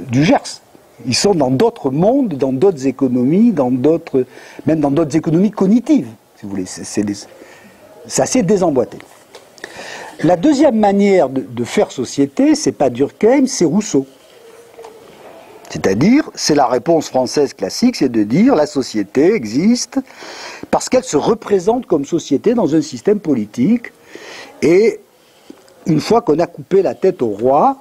du Gers. Ils sont dans d'autres mondes, dans d'autres économies, même dans d'autres économies cognitives, si vous voulez. C'est assez désemboîté. La deuxième manière de faire société, c'est pas Durkheim, c'est Rousseau. C'est-à-dire, c'est la réponse française classique, c'est de dire la société existe parce qu'elle se représente comme société dans un système politique. Et une fois qu'on a coupé la tête au roi,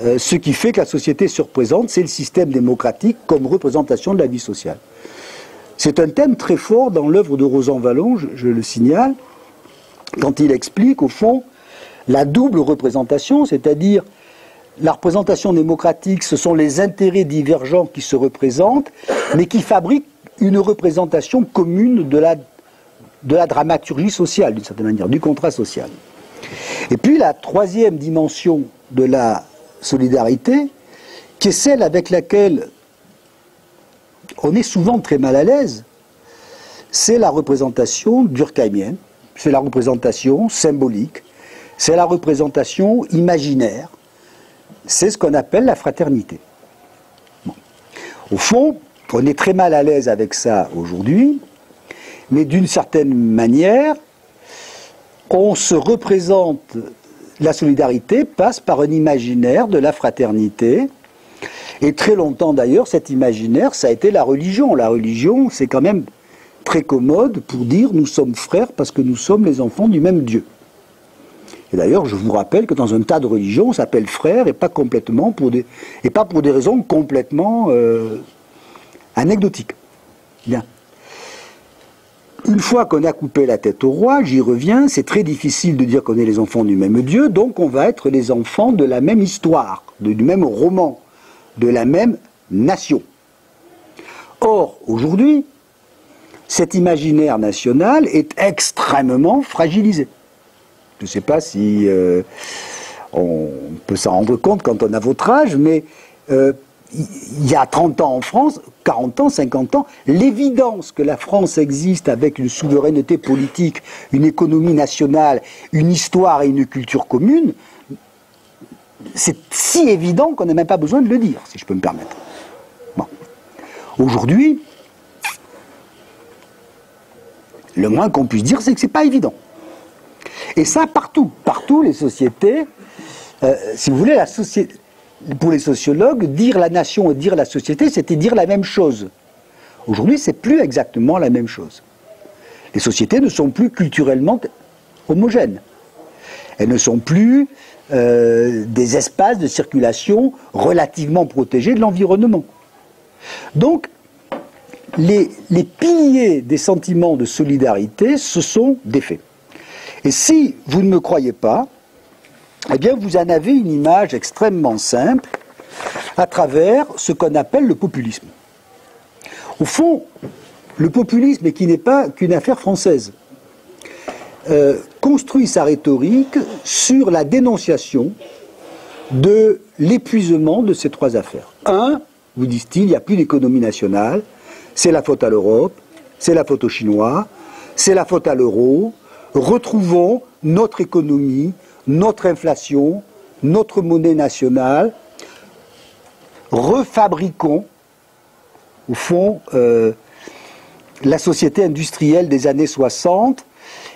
ce qui fait que la société se représente, c'est le système démocratique comme représentation de la vie sociale. C'est un thème très fort dans l'œuvre de Rosan Vallon, je le signale, quand il explique, au fond, la double représentation, c'est-à-dire la représentation démocratique, ce sont les intérêts divergents qui se représentent, mais qui fabriquent une représentation commune de la dramaturgie sociale, d'une certaine manière, du contrat social. Et puis la troisième dimension de la solidarité, qui est celle avec laquelle on est souvent très mal à l'aise, c'est la représentation durkheimienne, c'est la représentation symbolique, c'est la représentation imaginaire, c'est ce qu'on appelle la fraternité. Bon. Au fond, on est très mal à l'aise avec ça aujourd'hui, mais d'une certaine manière, on se représente, la solidarité passe par un imaginaire de la fraternité, et très longtemps d'ailleurs, cet imaginaire, ça a été la religion. La religion, c'est quand même très commode pour dire nous sommes frères parce que nous sommes les enfants du même Dieu. Et d'ailleurs, je vous rappelle que dans un tas de religions, on s'appelle frère et pas complètement et pas pour des raisons complètement anecdotiques. Bien. Une fois qu'on a coupé la tête au roi, j'y reviens, c'est très difficile de dire qu'on est les enfants du même Dieu, donc on va être les enfants de la même histoire, du même roman, de la même nation. Or, aujourd'hui, cet imaginaire national est extrêmement fragilisé. Je ne sais pas si on peut s'en rendre compte quand on a votre âge, mais il y a 30 ans en France, 40 ans, 50 ans, l'évidence que la France existe avec une souveraineté politique, une économie nationale, une histoire et une culture commune, c'est si évident qu'on n'a même pas besoin de le dire, si je peux me permettre. Bon. Aujourd'hui, le moins qu'on puisse dire, c'est que ce n'est pas évident. Et ça, partout, les sociétés, si vous voulez, pour les sociologues, dire la nation et dire la société, c'était dire la même chose. Aujourd'hui, c'est plus exactement la même chose. Les sociétés ne sont plus culturellement homogènes. Elles ne sont plus des espaces de circulation relativement protégés de l'environnement. Donc, les piliers des sentiments de solidarité se sont défaits. Et si vous ne me croyez pas, eh bien vous en avez une image extrêmement simple à travers ce qu'on appelle le populisme. Au fond, le populisme, qui n'est pas qu'une affaire française, construit sa rhétorique sur la dénonciation de l'épuisement de ces trois affaires. Un, vous disent-ils, il n'y a plus d'économie nationale, c'est la faute à l'Europe, c'est la faute aux Chinois, c'est la faute à l'euro, retrouvons notre économie, notre inflation, notre monnaie nationale, refabriquons, au fond, la société industrielle des années 60,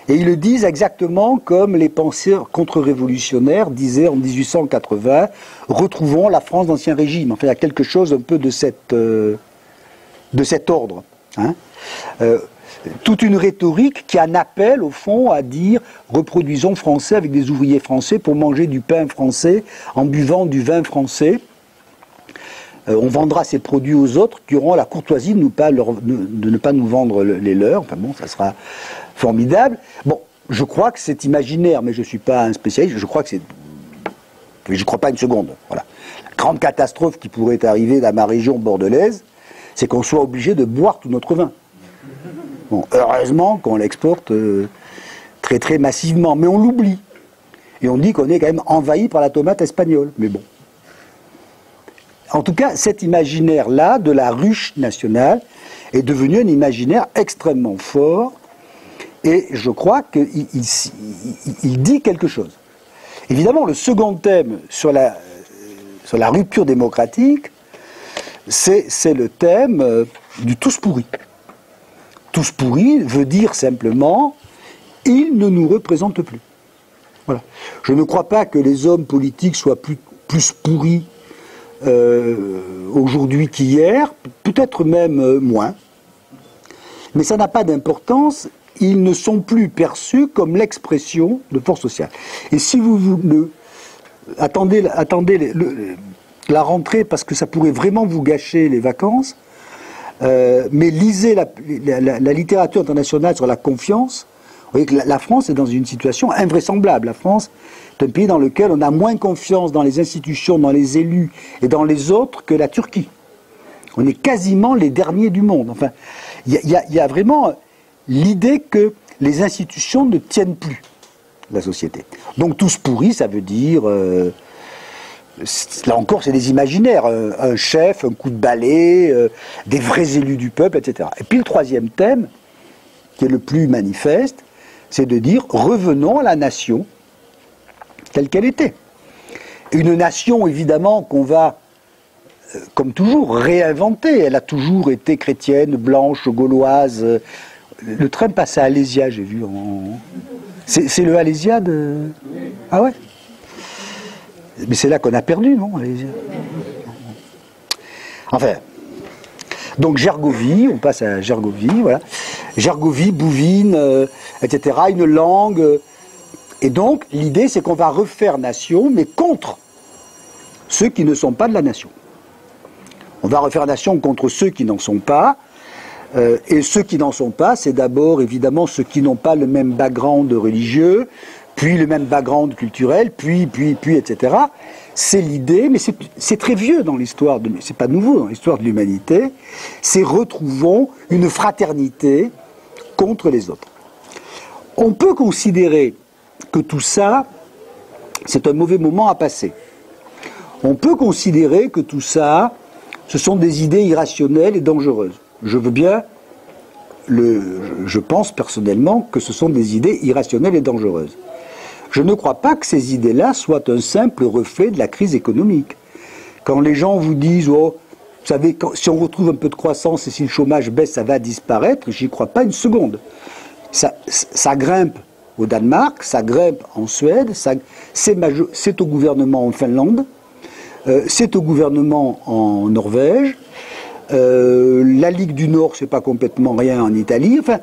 et ils le disent exactement comme les penseurs contre-révolutionnaires disaient en 1880, retrouvons la France d'Ancien Régime. Enfin, il y a quelque chose un peu de cet ordre. Hein. Toute une rhétorique qui en appelle, au fond, à dire reproduisons français avec des ouvriers français pour manger du pain français en buvant du vin français. On vendra ces produits aux autres qui auront la courtoisie de ne pas nous vendre les leurs. Enfin bon, ça sera formidable. Bon, je crois que c'est imaginaire, mais je ne suis pas un spécialiste. Je crois que c'est... Je ne crois pas une seconde. Voilà. La grande catastrophe qui pourrait arriver dans ma région bordelaise, c'est qu'on soit obligé de boire tout notre vin. Bon, heureusement qu'on l'exporte très très massivement, mais on l'oublie. Et on dit qu'on est quand même envahi par la tomate espagnole. Mais bon. En tout cas, cet imaginaire-là, de la ruche nationale, est devenu un imaginaire extrêmement fort, et je crois qu'il dit quelque chose. Évidemment, le second thème sur la rupture démocratique, c'est le thème du tous pourris. Tous pourris veut dire simplement, ils ne nous représentent plus. Voilà. Je ne crois pas que les hommes politiques soient plus pourris aujourd'hui qu'hier, peut-être même moins, mais ça n'a pas d'importance, ils ne sont plus perçus comme l'expression de force sociale. Et si vous attendez la rentrée, parce que ça pourrait vraiment vous gâcher les vacances, mais lisez la littérature internationale sur la confiance. Vous voyez que la France est dans une situation invraisemblable. La France est un pays dans lequel on a moins confiance dans les institutions, dans les élus et dans les autres que la Turquie. On est quasiment les derniers du monde. Enfin, il y a vraiment l'idée que les institutions ne tiennent plus la société. Donc tous pourris, ça veut dire... là encore, c'est des imaginaires. Un chef, un coup de balai, des vrais élus du peuple, etc. Et puis le troisième thème, qui est le plus manifeste, c'est de dire revenons à la nation telle qu'elle était. Une nation, évidemment, qu'on va, comme toujours, réinventer. Elle a toujours été chrétienne, blanche, gauloise. Le train passe à Alésia, j'ai vu. C'est le Alésia de... Ah ouais? Mais c'est là qu'on a perdu, non, Alésia? Enfin... Donc Gergovie, on passe à Gergovie, voilà. Gergovie, bouvine, etc., une langue. Et donc, l'idée, c'est qu'on va refaire nation, mais contre ceux qui ne sont pas de la nation. On va refaire nation contre ceux qui n'en sont pas. Et ceux qui n'en sont pas, c'est d'abord, évidemment, ceux qui n'ont pas le même background religieux, puis le même background culturel, puis, etc. C'est l'idée, mais c'est très vieux dans l'histoire, c'est pas nouveau dans l'histoire de l'humanité, c'est retrouvons une fraternité contre les autres. On peut considérer que tout ça, c'est un mauvais moment à passer. On peut considérer que tout ça, ce sont des idées irrationnelles et dangereuses. Je veux bien, je pense personnellement que ce sont des idées irrationnelles et dangereuses. Je ne crois pas que ces idées-là soient un simple reflet de la crise économique. Quand les gens vous disent, oh, vous savez, si on retrouve un peu de croissance et si le chômage baisse, ça va disparaître, j'y crois pas une seconde. Ça grimpe au Danemark, ça grimpe en Suède, c'est au gouvernement en Finlande, c'est au gouvernement en Norvège, la Ligue du Nord, c'est pas complètement rien en Italie, enfin...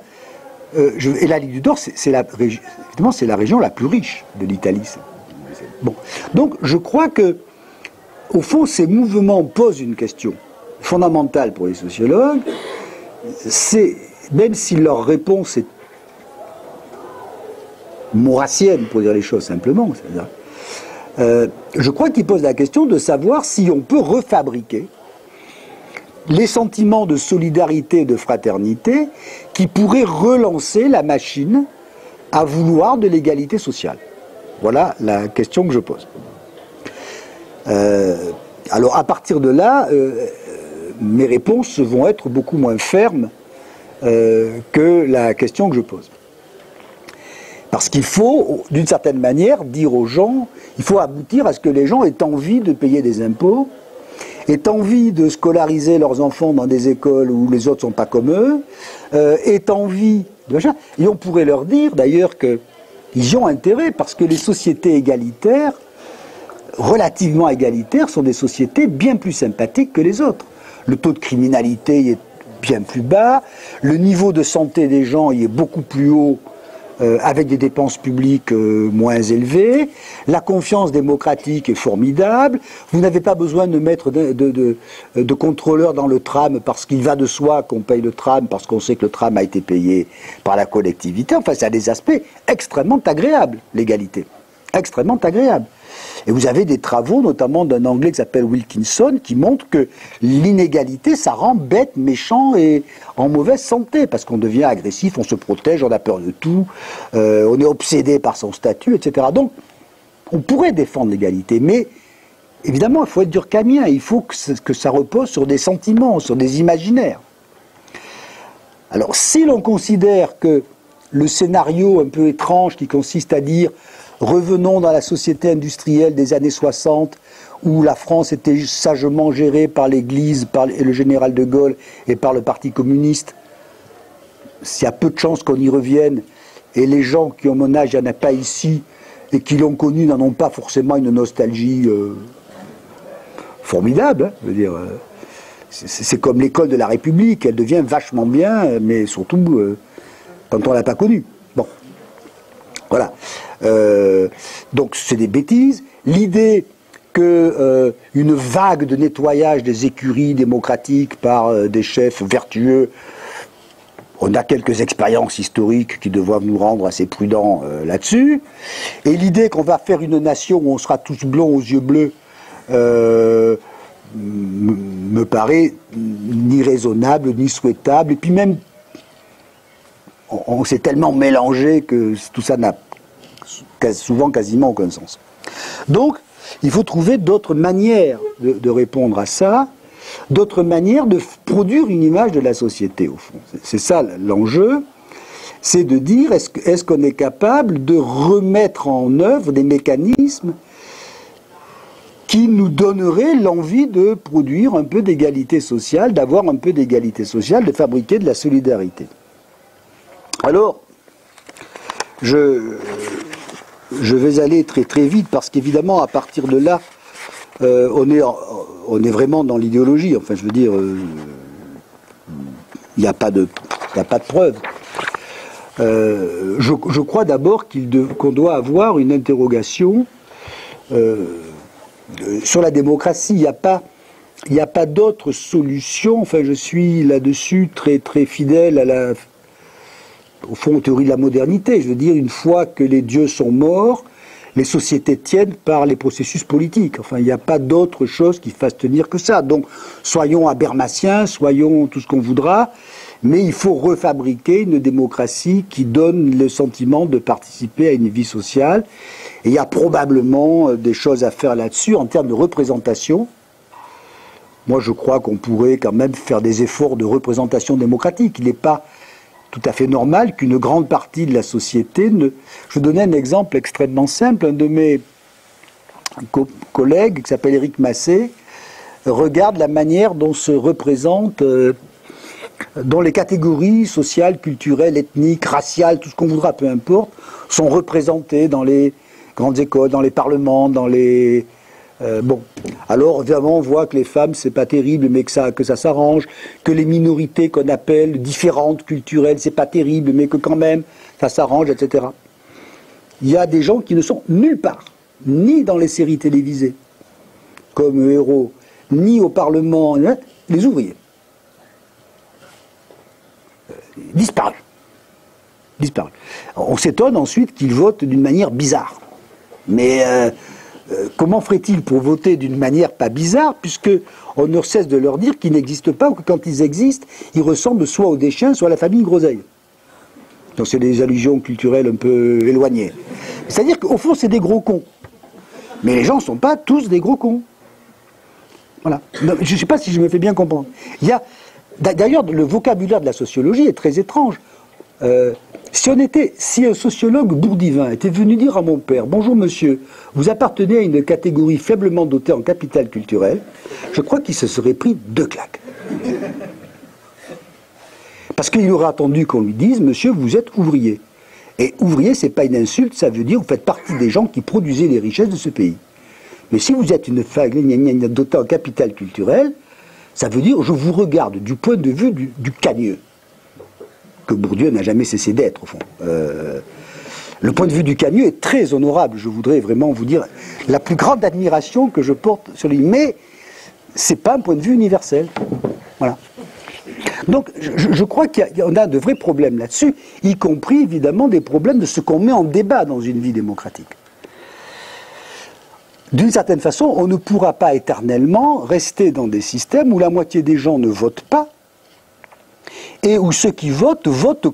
Et la Ligue du Nord, évidemment, c'est la région la plus riche de l'Italie. Bon. Donc, je crois que, au fond, ces mouvements posent une question fondamentale pour les sociologues. C'est, même si leur réponse est maurassienne, pour dire les choses simplement, je crois qu'ils posent la question de savoir si on peut refabriquer les sentiments de solidarité et de fraternité qui pourraient relancer la machine à vouloir de l'égalité sociale. Voilà la question que je pose. Alors à partir de là, mes réponses vont être beaucoup moins fermes que la question que je pose. Parce qu'il faut, d'une certaine manière, dire aux gens, il faut aboutir à ce que les gens aient envie de payer des impôts, aient envie de scolariser leurs enfants dans des écoles où les autres ne sont pas comme eux, aient envie de machin. Et on pourrait leur dire d'ailleurs qu'ils y ont intérêt, parce que les sociétés égalitaires, relativement égalitaires, sont des sociétés bien plus sympathiques que les autres. Le taux de criminalité est bien plus bas, le niveau de santé des gens y est beaucoup plus haut, avec des dépenses publiques moins élevées, la confiance démocratique est formidable, vous n'avez pas besoin de mettre de contrôleurs dans le tram parce qu'il va de soi qu'on paye le tram parce qu'on sait que le tram a été payé par la collectivité. Enfin, ça a des aspects extrêmement agréables, l'égalité. Extrêmement agréables. Et vous avez des travaux, notamment d'un Anglais qui s'appelle Wilkinson, qui montrent que l'inégalité, ça rend bête, méchant et en mauvaise santé, parce qu'on devient agressif, on se protège, on a peur de tout, on est obsédé par son statut, etc. Donc, on pourrait défendre l'égalité, mais évidemment, il faut être durkheimien, il faut que ça repose sur des sentiments, sur des imaginaires. Alors, si l'on considère que le scénario un peu étrange qui consiste à dire revenons dans la société industrielle des années 60 où la France était sagement gérée par l'Église, par le général de Gaulle et par le Parti communiste, s'il y a peu de chances qu'on y revienne, et les gens qui ont mon âge, il n'y en a pas ici, et qui l'ont connu n'en ont pas forcément une nostalgie formidable. Je veux dire, c'est comme l'école de la République, elle devient vachement bien, mais surtout quand on ne l'a pas connue. Bon, voilà. Donc c'est des bêtises. L'idée qu'une vague de nettoyage des écuries démocratiques par des chefs vertueux, on a quelques expériences historiques qui devraient nous rendre assez prudents là-dessus. Et l'idée qu'on va faire une nation où on sera tous blonds aux yeux bleus me paraît ni raisonnable, ni souhaitable. Et puis même, on s'est tellement mélangé que tout ça n'a souvent quasiment aucun sens. Donc, il faut trouver d'autres manières de répondre à ça, d'autres manières de produire une image de la société, au fond. C'est ça l'enjeu, c'est de dire, est-ce qu'on est capable de remettre en œuvre des mécanismes qui nous donneraient l'envie de produire un peu d'égalité sociale, d'avoir un peu d'égalité sociale, de fabriquer de la solidarité. Alors, je vais aller très très vite parce qu'évidemment à partir de là on est vraiment dans l'idéologie. Enfin, je veux dire, il n'y a pas de preuve. Je crois d'abord qu'on doit avoir une interrogation sur la démocratie. Il n'y a pas d'autre solution. Enfin, je suis là-dessus très très fidèle au fond, aux théories de la modernité. Je veux dire, une fois que les dieux sont morts, les sociétés tiennent par les processus politiques. Enfin, il n'y a pas d'autre chose qui fasse tenir que ça. Donc, soyons habermasiens, soyons tout ce qu'on voudra, mais il faut refabriquer une démocratie qui donne le sentiment de participer à une vie sociale. Et il y a probablement des choses à faire là-dessus en termes de représentation. Moi, je crois qu'on pourrait quand même faire des efforts de représentation démocratique. Il n'est pas tout à fait normal qu'une grande partie de la société ne... Je vais donner un exemple extrêmement simple. Un de mes collègues, qui s'appelle Éric Massé, regarde la manière dont se représente, dont les catégories sociales, culturelles, ethniques, raciales, tout ce qu'on voudra, peu importe, sont représentées dans les grandes écoles, dans les parlements, dans les... Bon. Alors évidemment on voit que les femmes c'est pas terrible mais que ça s'arrange, que les minorités qu'on appelle différentes culturelles c'est pas terrible mais que quand même ça s'arrange, etc. Il y a des gens qui ne sont nulle part, ni dans les séries télévisées comme héros, ni au Parlement, les ouvriers. Disparus. Disparus. On s'étonne ensuite qu'ils votent d'une manière bizarre. Mais comment ferait-il pour voter d'une manière pas bizarre, puisque on ne cesse de leur dire qu'ils n'existent pas, ou que quand ils existent, ils ressemblent soit aux Deschamps, soit à la famille Groseille. Donc c'est des allusions culturelles un peu éloignées. C'est-à-dire qu'au fond, c'est des gros cons. Mais les gens ne sont pas tous des gros cons. Voilà. Non, je ne sais pas si je me fais bien comprendre. D'ailleurs, le vocabulaire de la sociologie est très étrange. Si un sociologue bourdivain était venu dire à mon père « Bonjour monsieur, vous appartenez à une catégorie faiblement dotée en capital culturel », je crois qu'il se serait pris 2 claques. Parce qu'il aurait attendu qu'on lui dise « Monsieur, vous êtes ouvrier ». Et ouvrier, c'est pas une insulte, ça veut dire vous faites partie des gens qui produisaient les richesses de ce pays. Mais si vous êtes une femme dotée en capital culturel, ça veut dire je vous regarde du point de vue du cagneux, que Bourdieu n'a jamais cessé d'être, au fond. Le point de vue du cagneux est très honorable, je voudrais vraiment vous dire la plus grande admiration que je porte sur lui, mais c'est pas un point de vue universel. Voilà. Donc je crois qu'on a de vrais problèmes là-dessus, y compris évidemment des problèmes de ce qu'on met en débat dans une vie démocratique. D'une certaine façon, on ne pourra pas éternellement rester dans des systèmes où la moitié des gens ne votent pas et où ceux qui votent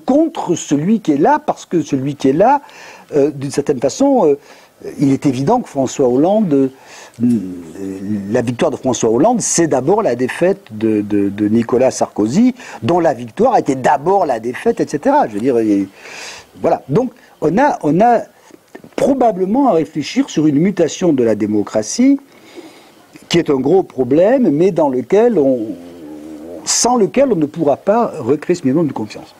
contre celui qui est là, parce que celui qui est là, d'une certaine façon, il est évident que François Hollande, la victoire de François Hollande, c'est d'abord la défaite de Nicolas Sarkozy, dont la victoire était d'abord la défaite, etc. Je veux dire, voilà. Donc, on a probablement à réfléchir sur une mutation de la démocratie qui est un gros problème, mais sans lequel on ne pourra pas recréer ce minimum de confiance.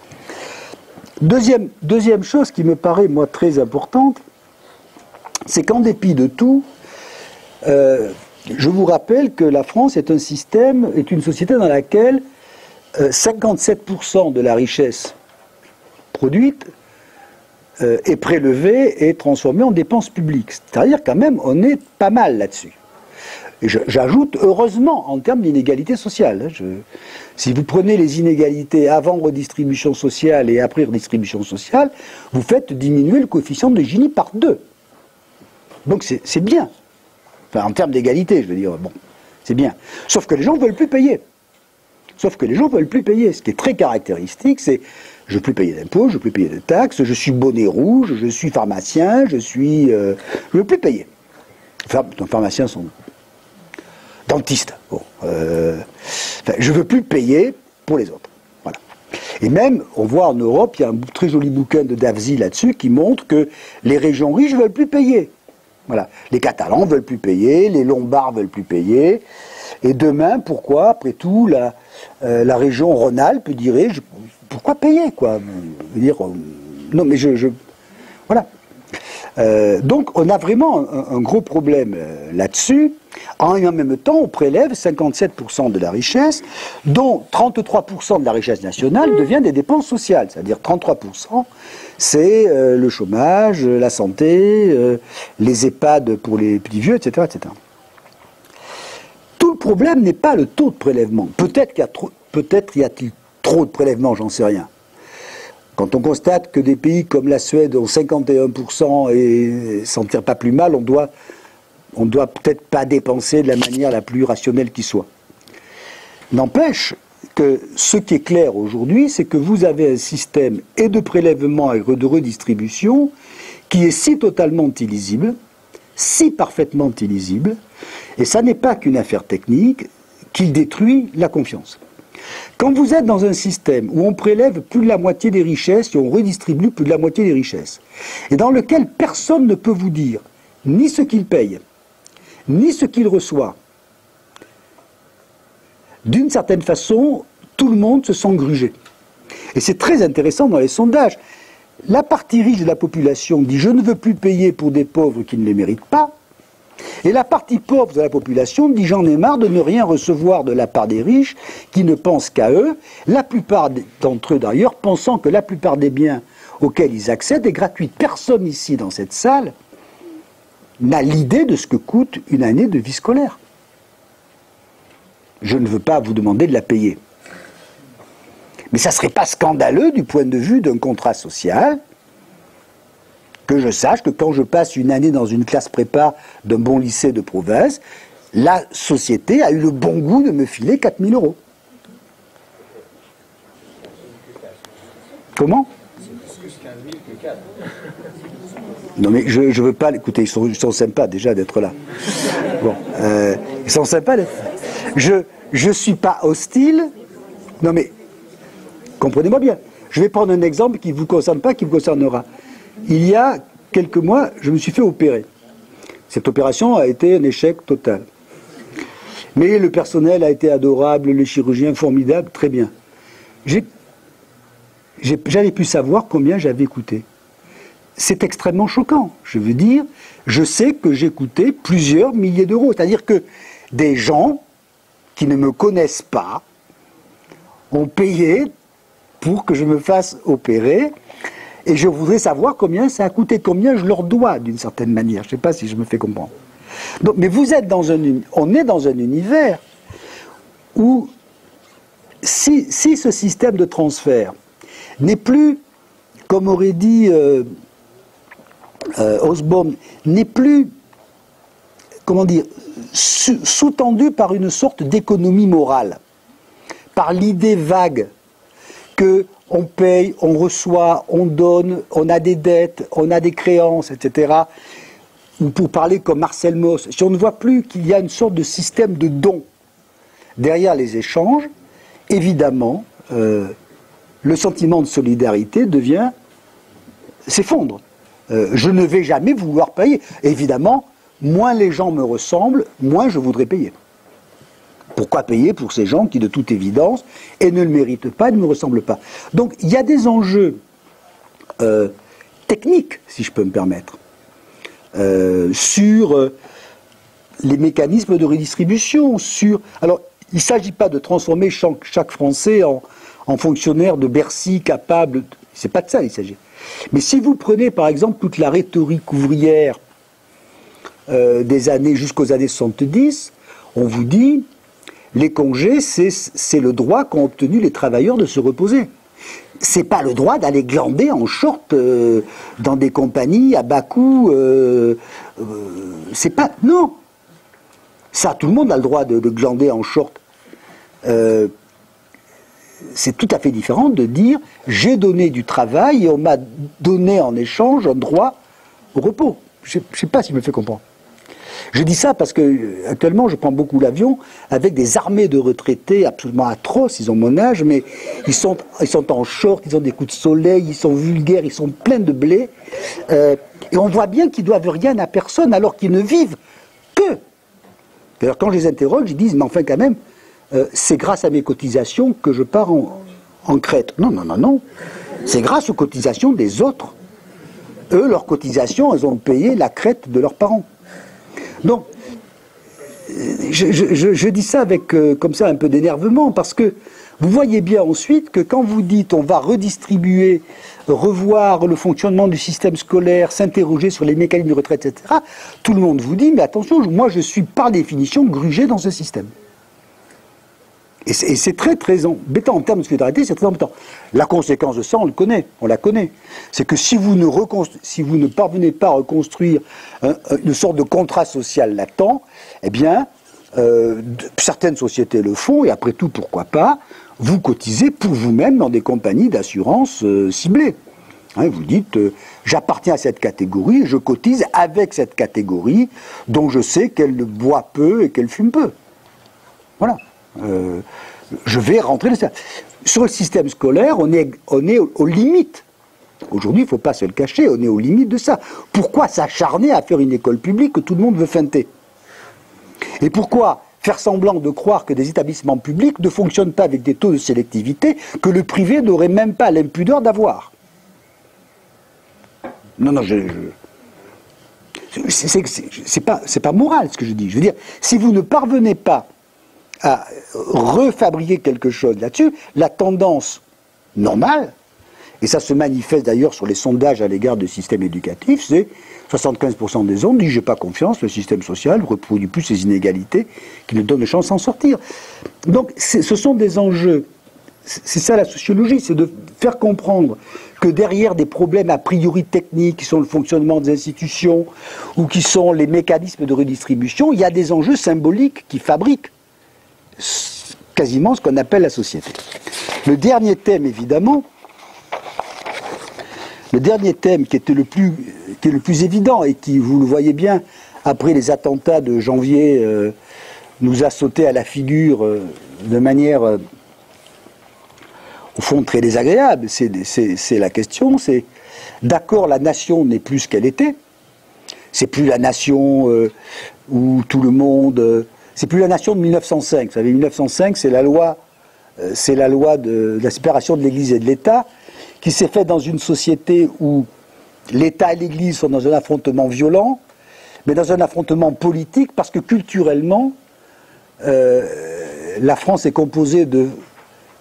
Deuxième chose qui me paraît, moi, très importante, c'est qu'en dépit de tout, je vous rappelle que la France est une société dans laquelle 57% de la richesse produite est prélevée et transformée en dépenses publiques. C'est-à-dire quand même, on est pas mal là-dessus. J'ajoute heureusement en termes d'inégalité sociale. Si vous prenez les inégalités avant redistribution sociale et après redistribution sociale, vous faites diminuer le coefficient de Gini par 2. Donc c'est bien. Enfin, en termes d'égalité, je veux dire, bon, c'est bien. Sauf que les gens ne veulent plus payer. Ce qui est très caractéristique, c'est je ne veux plus payer d'impôts, je ne veux plus payer de taxes, je suis bonnet rouge, je suis pharmacien, je ne veux plus payer. Enfin, les pharmaciens sont dentistes. Bon, je ne veux plus payer pour les autres. Voilà. Et même, on voit en Europe, il y a un très joli bouquin de Davzi là-dessus qui montre que les régions riches ne veulent plus payer. Voilà. Les Catalans ne veulent plus payer, les Lombards ne veulent plus payer. Et demain, pourquoi, après tout, la région Rhône-Alpes dirait pourquoi payer, quoi? Je veux dire, non, mais voilà. Donc, on a vraiment un gros problème là-dessus. En même temps, on prélève 57% de la richesse, dont 33% de la richesse nationale devient des dépenses sociales. C'est-à-dire 33%, c'est le chômage, la santé, les EHPAD pour les petits vieux, etc., etc. Tout le problème n'est pas le taux de prélèvement. Peut-être y a-t-il trop de prélèvements, j'en sais rien. Quand on constate que des pays comme la Suède ont 51% et s'en tirent pas plus mal, on doit peut-être pas dépenser de la manière la plus rationnelle qui soit. N'empêche que ce qui est clair aujourd'hui, c'est que vous avez un système et de prélèvement et de redistribution qui est si totalement illisible, si parfaitement illisible, et ça n'est pas qu'une affaire technique, qu'il détruit la confiance. Quand vous êtes dans un système où on prélève plus de la moitié des richesses et on redistribue plus de la moitié des richesses, et dans lequel personne ne peut vous dire ni ce qu'il paye, ni ce qu'il reçoit, d'une certaine façon, tout le monde se sent grugé. Et c'est très intéressant dans les sondages. La partie riche de la population dit « je ne veux plus payer pour des pauvres qui ne les méritent pas », Et la partie pauvre de la population dit j'en ai marre de ne rien recevoir de la part des riches qui ne pensent qu'à eux, la plupart d'entre eux d'ailleurs pensant que la plupart des biens auxquels ils accèdent est gratuite. Personne ici dans cette salle n'a l'idée de ce que coûte une année de vie scolaire. Je ne veux pas vous demander de la payer. Mais ça ne serait pas scandaleux du point de vue d'un contrat social que je sache que quand je passe une année dans une classe prépa d'un bon lycée de province, la société a eu le bon goût de me filer 4 000 €. Comment ? Non mais je veux pas... Écoutez, ils sont sympas déjà d'être là. Bon, ils sont sympas d'être là. Je suis pas hostile. Non mais, comprenez-moi bien. Je vais prendre un exemple qui ne vous concerne pas, qui vous concernera. Il y a quelques mois, je me suis fait opérer. Cette opération a été un échec total. Mais le personnel a été adorable, le chirurgien formidable, très bien. J'avais pu savoir combien j'avais coûté. C'est extrêmement choquant. Je veux dire, je sais que j'ai coûté plusieurs milliers d'euros. C'est-à-dire que des gens qui ne me connaissent pas ont payé pour que je me fasse opérer. Et je voudrais savoir combien ça a coûté, combien je leur dois d'une certaine manière. Je ne sais pas si je me fais comprendre. Donc, mais on est dans un univers où si ce système de transfert n'est plus, comme aurait dit Hobsbawm, n'est plus, comment dire, sous-tendu par une sorte d'économie morale, par l'idée vague que on paye, on reçoit, on donne, on a des dettes, on a des créances, etc. Ou pour parler comme Marcel Mauss, si on ne voit plus qu'il y a une sorte de système de dons derrière les échanges, évidemment, le sentiment de solidarité s'effondre. Je ne vais jamais vouloir payer. Évidemment, moins les gens me ressemblent, moins je voudrais payer. Pourquoi payer pour ces gens qui, de toute évidence, et ne le méritent pas, ne me ressemblent pas. Donc, il y a des enjeux techniques, si je peux me permettre, sur les mécanismes de redistribution, Alors, il ne s'agit pas de transformer chaque Français en fonctionnaire de Bercy capable... C'est pas de ça il s'agit. Mais si vous prenez, par exemple, toute la rhétorique ouvrière des années jusqu'aux années 70, on vous dit... Les congés, c'est le droit qu'ont obtenu les travailleurs de se reposer. C'est pas le droit d'aller glander en short dans des compagnies à bas coût. C'est pas... Non. Ça, tout le monde a le droit de glander en short. C'est tout à fait différent de dire j'ai donné du travail et on m'a donné en échange un droit au repos. Je sais pas si je me fais comprendre. Je dis ça parce que actuellement je prends beaucoup l'avion avec des armées de retraités absolument atroces, ils ont mon âge, mais ils sont en short, ils ont des coups de soleil, ils sont vulgaires, ils sont pleins de blé, et on voit bien qu'ils doivent rien à personne alors qu'ils ne vivent que. D'ailleurs quand je les interroge, ils disent mais enfin quand même, c'est grâce à mes cotisations que je pars en Crète. Non, non, non, non, c'est grâce aux cotisations des autres. Eux, leurs cotisations, elles ont payé la Crète de leurs parents. Donc, je dis ça avec comme ça un peu d'énervement, parce que vous voyez bien ensuite que quand vous dites on va redistribuer, revoir le fonctionnement du système scolaire, s'interroger sur les mécanismes de retraite, etc., tout le monde vous dit, mais attention, moi je suis par définition grugé dans ce système. Et c'est très très embêtant en termes de solidarité, c'est très embêtant. La conséquence de ça, on la connaît. C'est que si vous ne parvenez pas à reconstruire une sorte de contrat social latent, eh bien, certaines sociétés le font, et après tout, pourquoi pas, vous cotisez pour vous-même dans des compagnies d'assurance ciblées. Hein, vous dites, j'appartiens à cette catégorie, je cotise avec cette catégorie, dont je sais qu'elle boit peu et qu'elle fume peu. Voilà. Je vais rentrer sur le système scolaire, on est aux limites. Aujourd'hui, il ne faut pas se le cacher, on est aux limites de ça. Pourquoi s'acharner à faire une école publique que tout le monde veut feinter? Et pourquoi faire semblant de croire que des établissements publics ne fonctionnent pas avec des taux de sélectivité que le privé n'aurait même pas l'impudeur d'avoir? Non, non, C'est pas moral ce que je dis. Je veux dire, si vous ne parvenez pas à refabriquer quelque chose là-dessus, la tendance normale, et ça se manifeste d'ailleurs sur les sondages à l'égard du système éducatif, c'est 75% des hommes disent « j'ai pas confiance, le système social ne reproduit plus ces inégalités qui nous donnent de chance d'en sortir ». Donc ce sont des enjeux, c'est ça la sociologie, c'est de faire comprendre que derrière des problèmes a priori techniques qui sont le fonctionnement des institutions ou qui sont les mécanismes de redistribution, il y a des enjeux symboliques qui fabriquent quasiment ce qu'on appelle la société. Le dernier thème, évidemment, le dernier thème qui est le plus évident et qui, vous le voyez bien, après les attentats de janvier, nous a sauté à la figure de manière, au fond, très désagréable, c'est la question, c'est, d'accord, la nation n'est plus ce qu'elle était, c'est plus la nation où tout le monde... c'est plus la nation de 1905. Vous savez, 1905, c'est la loi de la séparation de l'Église et de l'État, qui s'est faite dans une société où l'État et l'Église sont dans un affrontement violent, mais dans un affrontement politique, parce que culturellement, la France est composée de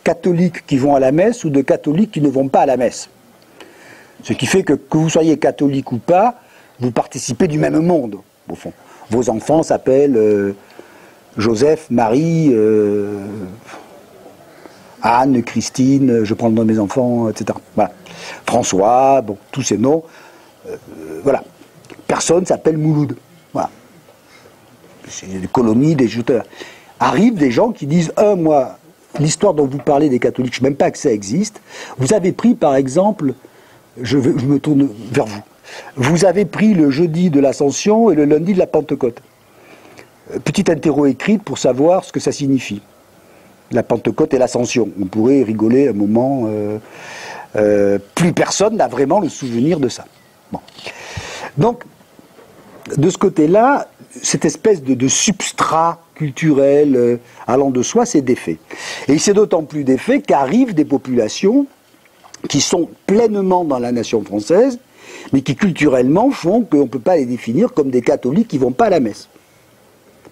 catholiques qui vont à la messe ou de catholiques qui ne vont pas à la messe. Ce qui fait que vous soyez catholique ou pas, vous participez du même monde, au fond. Vos enfants s'appellent Joseph, Marie, Anne, Christine, je prends le nom de mes enfants, etc. Voilà. François, bon, tous ces noms. Voilà. Personne s'appelle Mouloud. Voilà. C'est des colonies, des juteurs. Arrivent des gens qui disent moi, l'histoire dont vous parlez des catholiques, je ne sais même pas que ça existe. Vous avez pris, par exemple, je me tourne vers vous. Vous avez pris le jeudi de l'Ascension et le lundi de la Pentecôte. Petite interro écrite pour savoir ce que ça signifie. La Pentecôte et l'Ascension. On pourrait rigoler un moment. Plus personne n'a vraiment le souvenir de ça. Bon. Donc, de ce côté-là, cette espèce de substrat culturel allant de soi, c'est défait. Et c'est d'autant plus défait qu'arrivent des populations qui sont pleinement dans la nation française, mais qui culturellement font qu'on ne peut pas les définir comme des catholiques qui ne vont pas à la messe.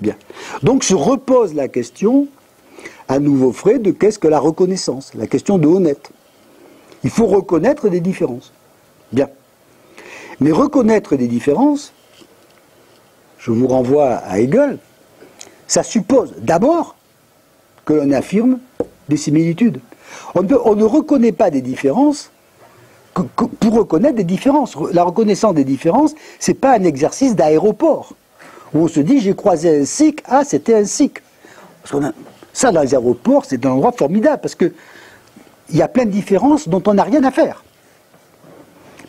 Bien. Donc se repose la question, à nouveau frais, de qu'est-ce que la reconnaissance, la question de honnête. Il faut reconnaître des différences. Bien. Mais reconnaître des différences, je vous renvoie à Hegel, ça suppose d'abord que l'on affirme des similitudes. On ne reconnaît pas des différences pour reconnaître des différences. La reconnaissance des différences, ce n'est pas un exercice d'aéroport, où on se dit j'ai croisé un sikh, ah c'était un sikh. Ça dans les aéroports, c'est un endroit formidable, parce qu'il y a plein de différences dont on n'a rien à faire.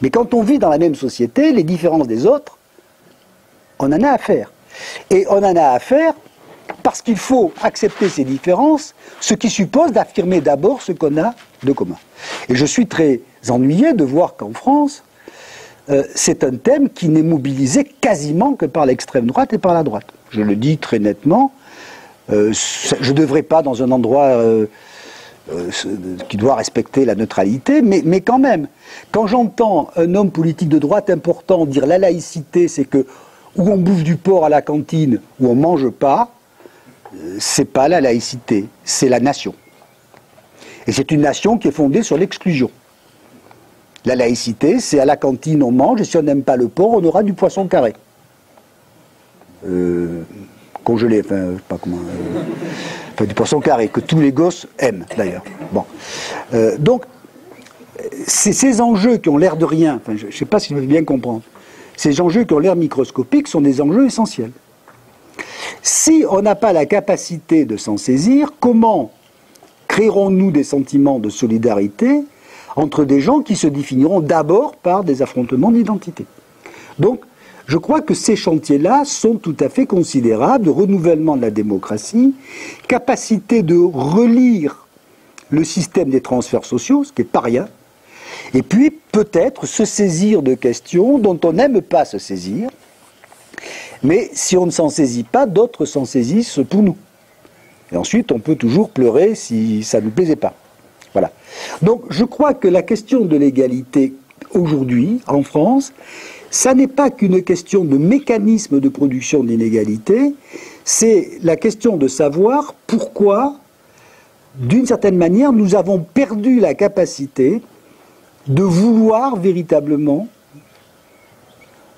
Mais quand on vit dans la même société, les différences des autres, on en a à faire. Et on en a à faire parce qu'il faut accepter ces différences, ce qui suppose d'affirmer d'abord ce qu'on a de commun. Et je suis très ennuyé de voir qu'en France, c'est un thème qui n'est mobilisé quasiment que par l'extrême droite et par la droite. Je le dis très nettement, je ne devrais pas dans un endroit qui doit respecter la neutralité, mais quand même, quand j'entends un homme politique de droite important dire la laïcité, c'est que où on bouffe du porc à la cantine, où on ne mange pas, c'est pas la laïcité, c'est la nation. Et c'est une nation qui est fondée sur l'exclusion. La laïcité, c'est à la cantine on mange, et si on n'aime pas le porc, on aura du poisson carré. Congelé, enfin, je sais pas comment... enfin, du poisson carré, que tous les gosses aiment, d'ailleurs. Bon. Donc, c'est ces enjeux qui ont l'air de rien, enfin, je ne sais pas si vous bien comprendre, ces enjeux qui ont l'air microscopiques sont des enjeux essentiels. Si on n'a pas la capacité de s'en saisir, comment créerons-nous des sentiments de solidarité entre des gens qui se définiront d'abord par des affrontements d'identité? Donc, je crois que ces chantiers-là sont tout à fait considérables, de renouvellement de la démocratie, capacité de relire le système des transferts sociaux, ce qui n'est pas rien, et puis peut-être se saisir de questions dont on n'aime pas se saisir, mais si on ne s'en saisit pas, d'autres s'en saisissent pour nous. Et ensuite, on peut toujours pleurer si ça ne nous plaisait pas. Voilà. Donc, je crois que la question de l'égalité, aujourd'hui, en France, ça n'est pas qu'une question de mécanisme de production d'inégalité, c'est la question de savoir pourquoi, d'une certaine manière, nous avons perdu la capacité de vouloir véritablement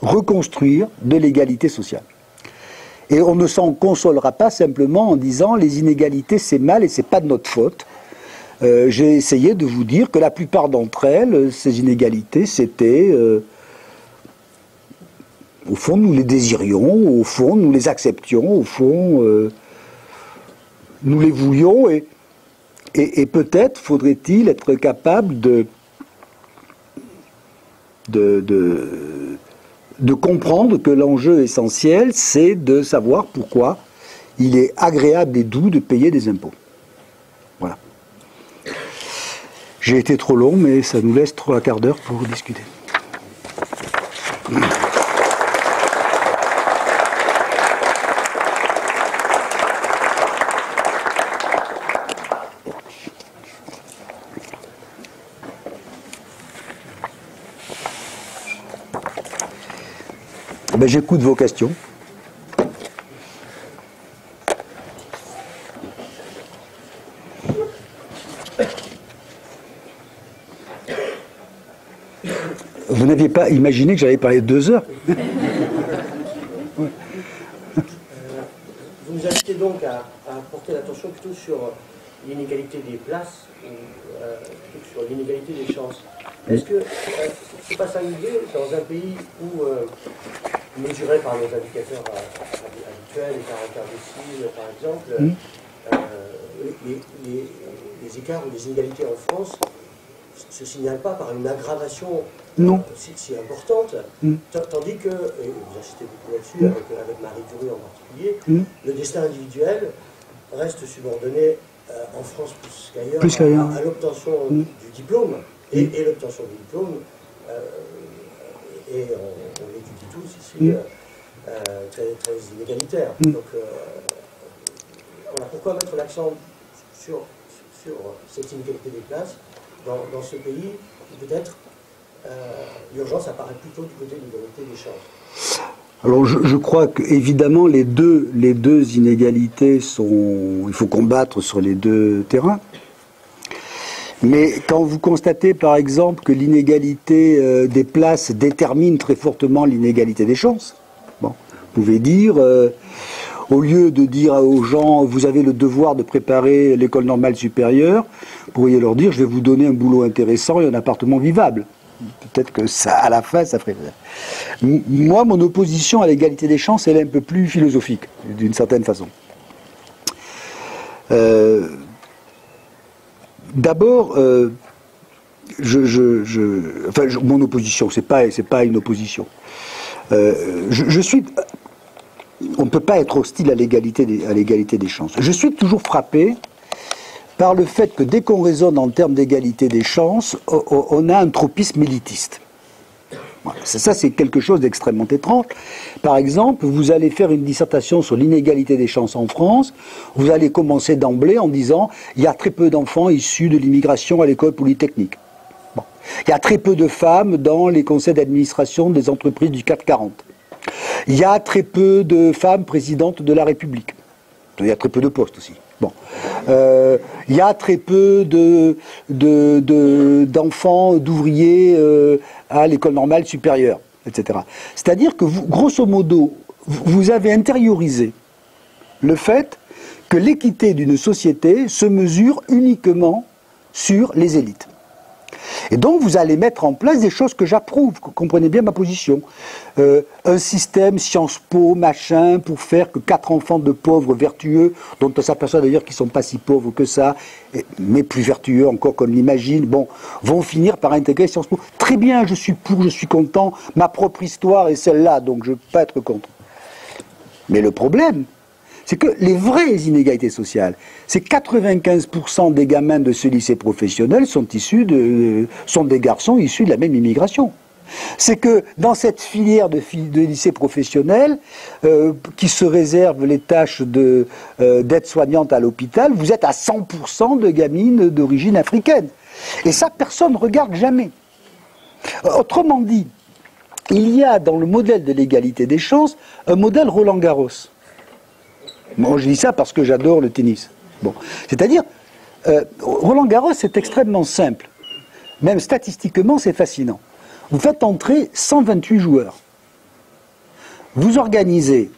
reconstruire de l'égalité sociale. Et on ne s'en consolera pas simplement en disant les inégalités c'est mal et c'est pas de notre faute. J'ai essayé de vous dire que la plupart d'entre elles, ces inégalités, c'était au fond nous les désirions, au fond nous les acceptions, au fond nous les voulions et peut-être faudrait-il être capable de comprendre que l'enjeu essentiel, c'est de savoir pourquoi il est agréable et doux de payer des impôts. Voilà. J'ai été trop long, mais ça nous laisse 3 quarts d'heure pour discuter. Ben, j'écoute vos questions. Vous n'aviez pas imaginé que j'allais parler 2 heures. Vous nous invitez donc à porter l'attention plutôt sur l'inégalité des places, plutôt que sur l'inégalité des chances. Est-ce que c'est pas singulier dans un pays où, mesuré par nos indicateurs habituels, les caractères déciles par exemple, les écarts ou les inégalités en France ne se signalent pas par une aggravation si importante, tandis que, et vous insistez beaucoup là-dessus, avec Marie Curie en particulier, le destin individuel reste subordonné en France plus qu'ailleurs à l'obtention du diplôme, et l'obtention du diplôme, et on l'étudie tous ici, très inégalitaire. Donc, voilà, pourquoi mettre l'accent sur cette inégalité des places dans ce pays où peut-être l'urgence apparaît plutôt du côté de l'égalité des chances? Alors je crois qu'évidemment les deux inégalités il faut combattre sur les deux terrains. Mais quand vous constatez par exemple que l'inégalité des places détermine très fortement l'inégalité des chances, bon, vous pouvez dire, au lieu de dire aux gens vous avez le devoir de préparer l'école normale supérieure, vous pourriez leur dire je vais vous donner un boulot intéressant et un appartement vivable. Peut-être que ça, à la fin, ça ferait... Moi, mon opposition à l'égalité des chances, elle est un peu plus philosophique, d'une certaine façon. D'abord, mon opposition, c'est pas une opposition. Je suis... On ne peut pas être hostile à l'égalité des chances. Je suis toujours frappé par le fait que dès qu'on raisonne en termes d'égalité des chances, on a un tropisme élitiste. Voilà. Ça, c'est quelque chose d'extrêmement étrange. Par exemple, vous allez faire une dissertation sur l'inégalité des chances en France, vous allez commencer d'emblée en disant il y a très peu d'enfants issus de l'immigration à l'école polytechnique. Bon. Il y a très peu de femmes dans les conseils d'administration des entreprises du CAC 40. Il y a très peu de femmes présidentes de la République. Il y a très peu de postes aussi. Bon. Il y a très peu d'enfants, d'ouvriers à l'école normale supérieure, etc. C'est-à-dire que vous, grosso modo, vous avez intériorisé le fait que l'équité d'une société se mesure uniquement sur les élites. Et donc vous allez mettre en place des choses que j'approuve, comprenez bien ma position. Un système Sciences Po, machin, pour faire que 4 enfants de pauvres vertueux, dont on s'aperçoit d'ailleurs qu'ils ne sont pas si pauvres que ça, mais plus vertueux encore qu'on l'imagine, bon, vont finir par intégrer Sciences Po. Très bien, je suis pour, je suis content, ma propre histoire est celle-là, donc je ne peux pas être contre. Mais le problème, c'est que les vraies inégalités sociales, c'est 95% des gamins de ce lycée professionnel sont des garçons issus de la même immigration. C'est que dans cette filière de lycée professionnel, qui se réserve les tâches d'aide-soignante à l'hôpital, vous êtes à 100% de gamines d'origine africaine. Et ça, personne ne regarde jamais. Autrement dit, il y a dans le modèle de l'égalité des chances un modèle Roland-Garros. Bon, je dis ça parce que j'adore le tennis. Bon. C'est-à-dire, Roland-Garros, c'est extrêmement simple. Même statistiquement, c'est fascinant. Vous faites entrer 128 joueurs. Vous organisez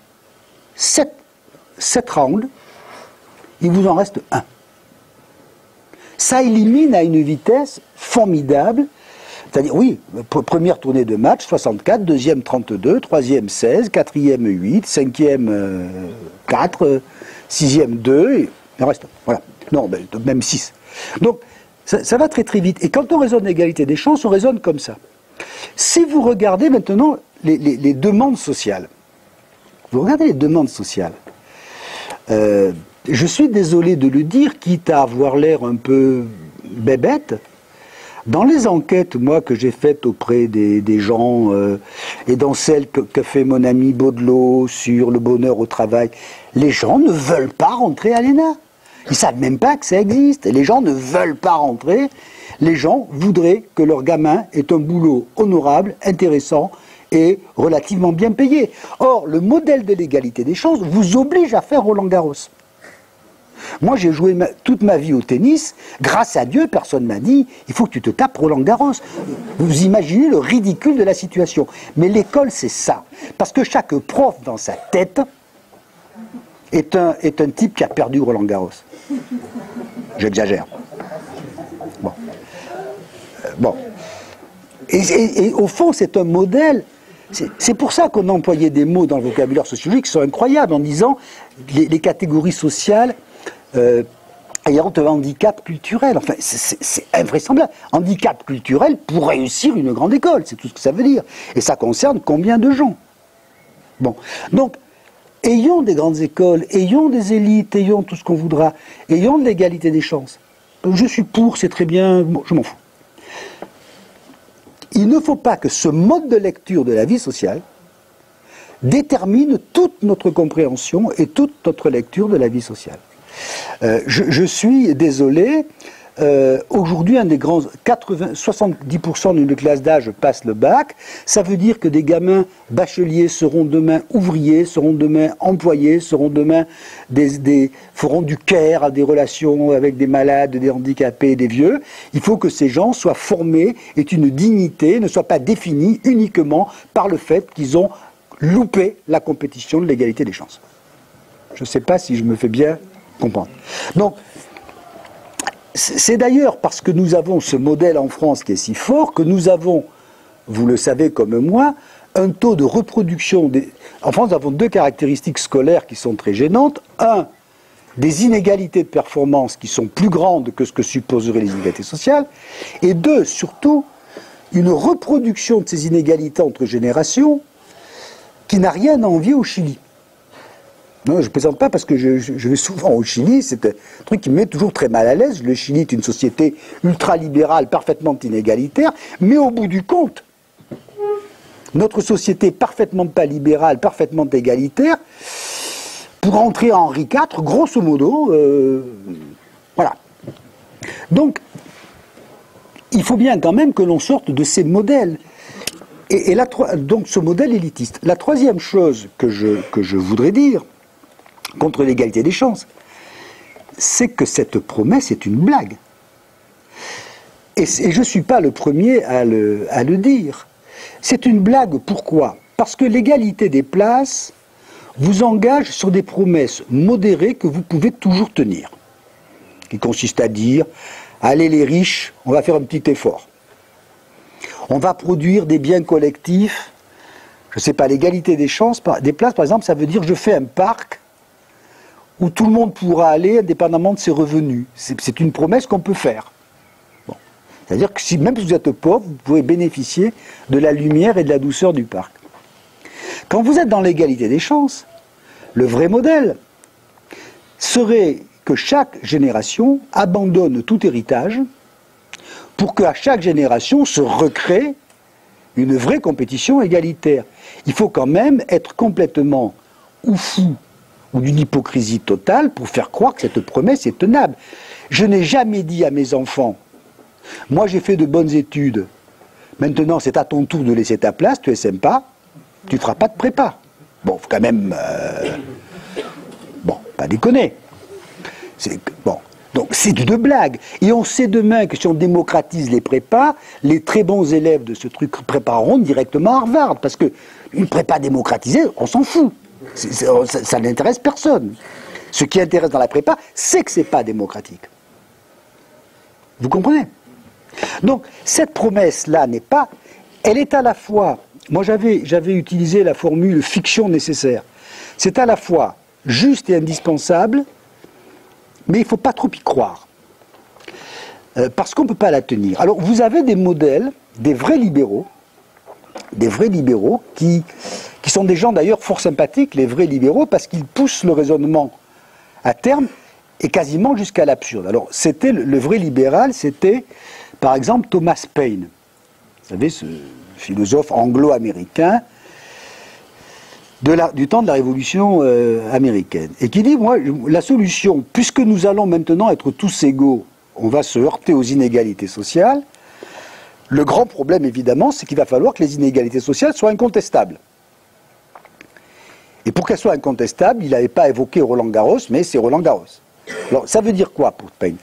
7 rounds, il vous en reste un. Ça élimine à une vitesse formidable. C'est-à-dire, oui, première tournée de match, 64, deuxième 32, troisième 16, quatrième 8, cinquième 4, sixième 2, et il reste, voilà. Non, même 6. Donc, ça va très très vite. Et quand on raisonne l'égalité des chances, on raisonne comme ça. Si vous regardez maintenant les demandes sociales, vous regardez les demandes sociales, je suis désolé de le dire, quitte à avoir l'air un peu bébête, dans les enquêtes, moi, que j'ai faites auprès des gens, et dans celles que fait mon ami Baudelot sur le bonheur au travail, les gens ne veulent pas rentrer à l'ENA. Ils ne savent même pas que ça existe. Et les gens ne veulent pas rentrer. Les gens voudraient que leur gamin ait un boulot honorable, intéressant et relativement bien payé. Or, le modèle de l'égalité des chances vous oblige à faire Roland-Garros. Moi, j'ai joué toute ma vie au tennis. Grâce à Dieu, personne ne m'a dit « il faut que tu te tapes Roland-Garros ». Vous imaginez le ridicule de la situation. Mais l'école, c'est ça. Parce que chaque prof, dans sa tête, est un type qui a perdu Roland-Garros. J'exagère. Bon. Bon. Et au fond, c'est un modèle. C'est pour ça qu'on a employé des mots dans le vocabulaire sociologique qui sont incroyables, en disant les catégories sociales ayant un handicap culturel. Enfin, c'est invraisemblable. Handicap culturel pour réussir une grande école, c'est tout ce que ça veut dire. Et ça concerne combien de gens? Bon. Donc, ayons des grandes écoles, ayons des élites, ayons tout ce qu'on voudra, ayons de l'égalité des chances. Je suis pour, c'est très bien, bon, je m'en fous. Il ne faut pas que ce mode de lecture de la vie sociale détermine toute notre compréhension et toute notre lecture de la vie sociale. Je suis désolé, aujourd'hui, 70% d'une classe d'âge passe le bac. Ça veut dire que des gamins bacheliers seront demain ouvriers, seront demain employés, seront demain feront du care à des relations avec des malades, des handicapés, des vieux. Il faut que ces gens soient formés, aient une dignité, ne soient pas définis uniquement par le fait qu'ils ont loupé la compétition de l'égalité des chances. Je ne sais pas si je me fais bien comprendre. Donc, c'est d'ailleurs parce que nous avons ce modèle en France qui est si fort que nous avons, vous le savez comme moi, un taux de reproduction. En France, nous avons deux caractéristiques scolaires qui sont très gênantes. Un, des inégalités de performance qui sont plus grandes que ce que supposeraient les inégalités sociales. Et deux, surtout, une reproduction de ces inégalités entre générations qui n'a rien à envier au Chili. Non, je ne plaisante pas parce que je vais souvent au Chili, c'est un truc qui me met toujours très mal à l'aise. Le Chili est une société ultralibérale, parfaitement inégalitaire, mais au bout du compte, notre société parfaitement pas libérale, parfaitement égalitaire, pour entrer à Henri IV, grosso modo, voilà. Donc, il faut bien quand même que l'on sorte de ces modèles. Et donc ce modèle élitiste. La troisième chose que je voudrais dire, contre l'égalité des chances, c'est que cette promesse est une blague. Et je ne suis pas le premier à le dire. C'est une blague, pourquoi? Parce que l'égalité des places vous engage sur des promesses modérées que vous pouvez toujours tenir. Qui consiste à dire, allez les riches, on va faire un petit effort. On va produire des biens collectifs. Je ne sais pas, l'égalité des chances, des places par exemple, ça veut dire je fais un parc où tout le monde pourra aller indépendamment de ses revenus. C'est une promesse qu'on peut faire. Bon. C'est-à-dire que même si vous êtes pauvre, vous pouvez bénéficier de la lumière et de la douceur du parc. Quand vous êtes dans l'égalité des chances, le vrai modèle serait que chaque génération abandonne tout héritage pour qu'à chaque génération se recrée une vraie compétition égalitaire. Il faut quand même être complètement ou fou ou d'une hypocrisie totale pour faire croire que cette promesse est tenable. Je n'ai jamais dit à mes enfants, moi j'ai fait de bonnes études, Maintenant, c'est à ton tour de laisser ta place, tu es sympa, tu ne feras pas de prépa. Bon, faut quand même... Bon, pas déconner. Bon. Donc c'est une blague. Et on sait demain que si on démocratise les prépas, les très bons élèves de ce truc prépareront directement à Harvard. Parce que une prépa démocratisée, on s'en fout. Ça n'intéresse personne. Ce qui intéresse dans la prépa, c'est que c'est pas démocratique. Vous comprenez? Donc cette promesse-là n'est pas... Elle est à la fois... Moi j'avais utilisé la formule fiction nécessaire. C'est à la fois juste et indispensable, mais il ne faut pas trop y croire. Parce qu'on ne peut pas la tenir. Alors vous avez des modèles, des vrais libéraux qui sont des gens d'ailleurs fort sympathiques, les vrais libéraux, parce qu'ils poussent le raisonnement à terme et quasiment jusqu'à l'absurde. Alors c'était le vrai libéral, c'était par exemple Thomas Paine. Vous savez, ce philosophe anglo-américain du temps de la Révolution américaine, et qui dit, moi, la solution, puisque nous allons maintenant être tous égaux, on va se heurter aux inégalités sociales, le grand problème, évidemment, c'est qu'il va falloir que les inégalités sociales soient incontestables. Et pour qu'elles soient incontestables, il n'avait pas évoqué Roland Garros, mais c'est Roland Garros. Alors, ça veut dire quoi pour Paine?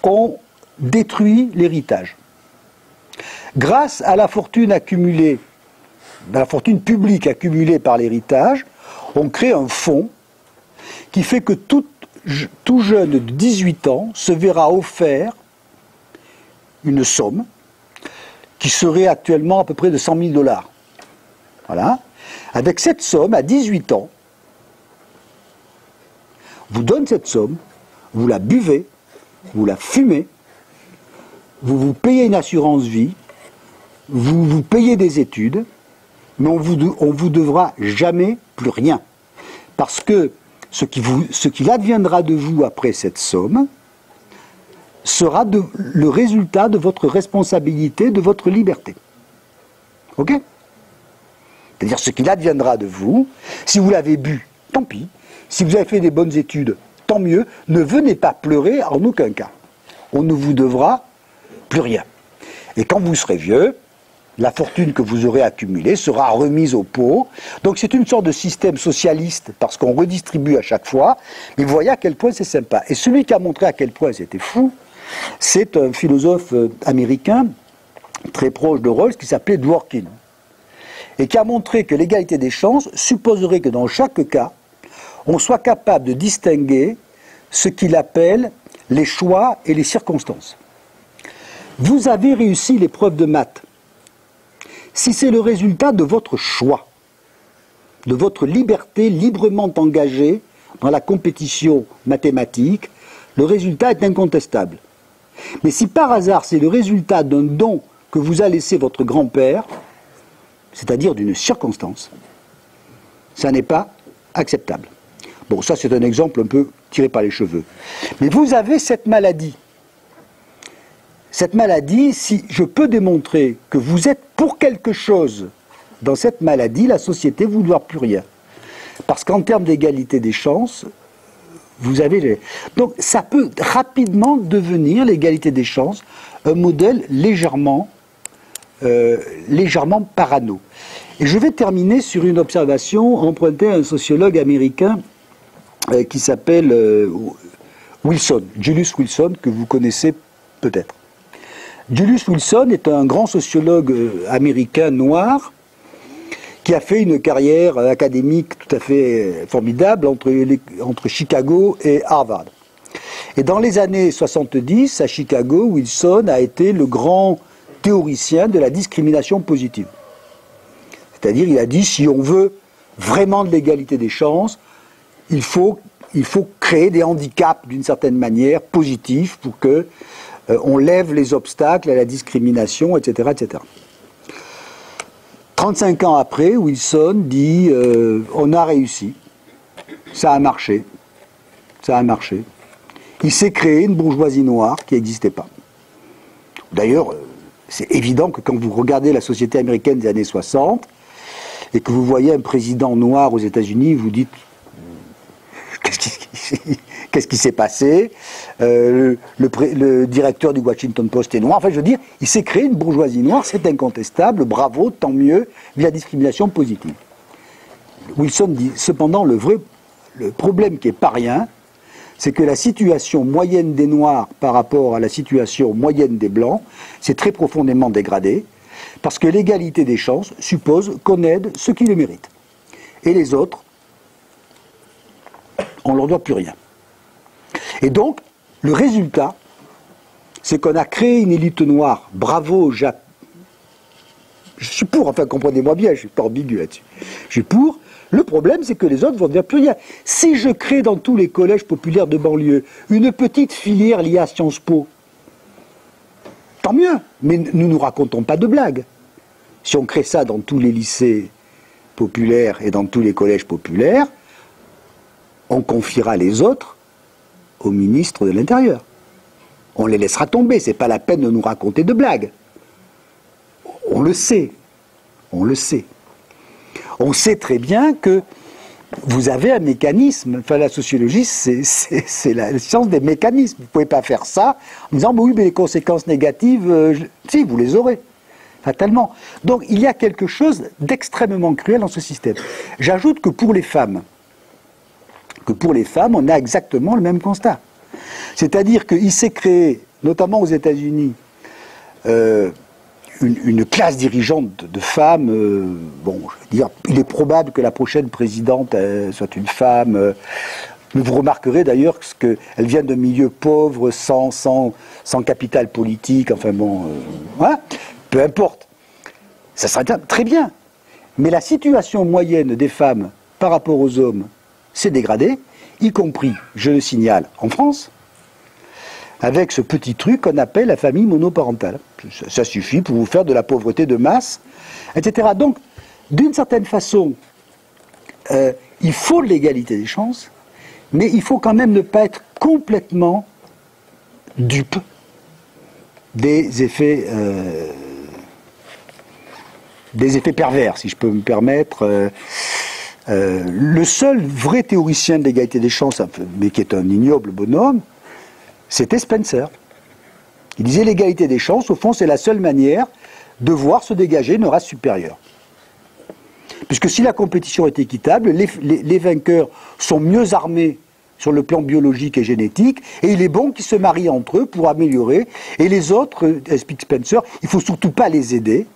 On détruit l'héritage. Grâce à la fortune accumulée, la fortune publique accumulée par l'héritage, on crée un fonds qui fait que tout jeune de 18 ans se verra offert une somme qui serait actuellement à peu près de 100 000 $. Voilà. Avec cette somme, à 18 ans, vous donne cette somme, vous la buvez, vous la fumez, vous vous payez une assurance vie, vous vous payez des études, mais on vous devra jamais plus rien. Parce que ce qui adviendra de vous après cette somme sera le résultat de votre responsabilité, de votre liberté. Ok? C'est-à-dire ce qu'il adviendra de vous, si vous l'avez bu, tant pis. Si vous avez fait des bonnes études, tant mieux. Ne venez pas pleurer en aucun cas. On ne vous devra plus rien. Et quand vous serez vieux, la fortune que vous aurez accumulée sera remise aux pauvres. Donc c'est une sorte de système socialiste, parce qu'on redistribue à chaque fois. Mais vous voyez à quel point c'est sympa. Et celui qui a montré à quel point c'était fou, c'est un philosophe américain, très proche de Rawls, qui s'appelait Dworkin. Et qui a montré que l'égalité des chances supposerait que dans chaque cas, on soit capable de distinguer ce qu'il appelle les choix et les circonstances. Vous avez réussi l'épreuve de maths. Si c'est le résultat de votre choix, de votre liberté librement engagée dans la compétition mathématique, le résultat est incontestable. Mais si par hasard c'est le résultat d'un don que vous a laissé votre grand-père, c'est-à-dire d'une circonstance, ça n'est pas acceptable. Bon, ça c'est un exemple un peu tiré par les cheveux. Mais vous avez cette maladie. Cette maladie, si je peux démontrer que vous êtes pour quelque chose dans cette maladie, la société ne vous doit plus rien. Parce qu'en termes d'égalité des chances, vous avez... Donc ça peut rapidement devenir, l'égalité des chances, un modèle légèrement parano. Et je vais terminer sur une observation empruntée à un sociologue américain qui s'appelle Wilson, Julius Wilson, que vous connaissez peut-être. Julius Wilson est un grand sociologue américain noir qui a fait une carrière académique tout à fait formidable entre Chicago et Harvard. Et dans les années 70, à Chicago, Wilson a été le grand théoricien de la discrimination positive. C'est-à-dire, il a dit, si on veut vraiment de l'égalité des chances, il faut créer des handicaps d'une certaine manière positifs pour que on lève les obstacles à la discrimination, etc., etc. 35 ans après, Wilson dit on a réussi, ça a marché, ça a marché. Il s'est créé une bourgeoisie noire qui n'existait pas. D'ailleurs, c'est évident que quand vous regardez la société américaine des années 60 et que vous voyez un président noir aux États-Unis, vous dites qu'est-ce qu'est-ce qui s'est passé, le directeur du Washington Post est noir, enfin je veux dire, il s'est créé une bourgeoisie noire, c'est incontestable, bravo, tant mieux, via discrimination positive. Wilson dit, cependant, le problème qui n'est pas rien, c'est que la situation moyenne des Noirs par rapport à la situation moyenne des Blancs, c'est très profondément dégradé, parce que l'égalité des chances suppose qu'on aide ceux qui le méritent. Et les autres, on ne leur doit plus rien. Et donc, le résultat, c'est qu'on a créé une élite noire. Bravo, Jacques. Je suis pour, enfin, comprenez-moi bien, je ne suis pas ambigu là-dessus. Je suis pour. Le problème, c'est que les autres vont dire plus rien. Si je crée dans tous les collèges populaires de banlieue une petite filière liée à Sciences Po, tant mieux. Mais nous ne nous racontons pas de blagues. Si on crée ça dans tous les lycées populaires et dans tous les collèges populaires, on confiera les autres au ministre de l'Intérieur. On les laissera tomber, c'est pas la peine de nous raconter de blagues. On le sait. On le sait. On sait très bien que vous avez un mécanisme, enfin la sociologie c'est la science des mécanismes. Vous ne pouvez pas faire ça en disant oui mais les conséquences négatives, si vous les aurez, fatalement. Donc il y a quelque chose d'extrêmement cruel dans ce système. J'ajoute que pour les femmes, on a exactement le même constat. C'est-à-dire qu'il s'est créé, notamment aux États-Unis, une classe dirigeante de femmes. Bon, je veux dire, il est probable que la prochaine présidente soit une femme. Mais vous remarquerez d'ailleurs qu'elle vient d'un milieu pauvre, sans capital politique. Enfin bon, voilà, peu importe. Ça serait très bien. Mais la situation moyenne des femmes par rapport aux hommes s'est dégradée, y compris, je le signale, en France, avec ce petit truc qu'on appelle la famille monoparentale. Ça suffit pour vous faire de la pauvreté de masse, etc. Donc, d'une certaine façon, il faut l'égalité des chances, mais il faut quand même ne pas être complètement dupe des effets pervers, si je peux me permettre. Le seul vrai théoricien de l'égalité des chances, mais qui est un ignoble bonhomme, c'était Spencer. Il disait l'égalité des chances, au fond, c'est la seule manière de voir se dégager une race supérieure. Puisque si la compétition est équitable, les vainqueurs sont mieux armés sur le plan biologique et génétique, et il est bon qu'ils se marient entre eux pour améliorer. Et les autres, explique Spencer, il ne faut surtout pas les aider.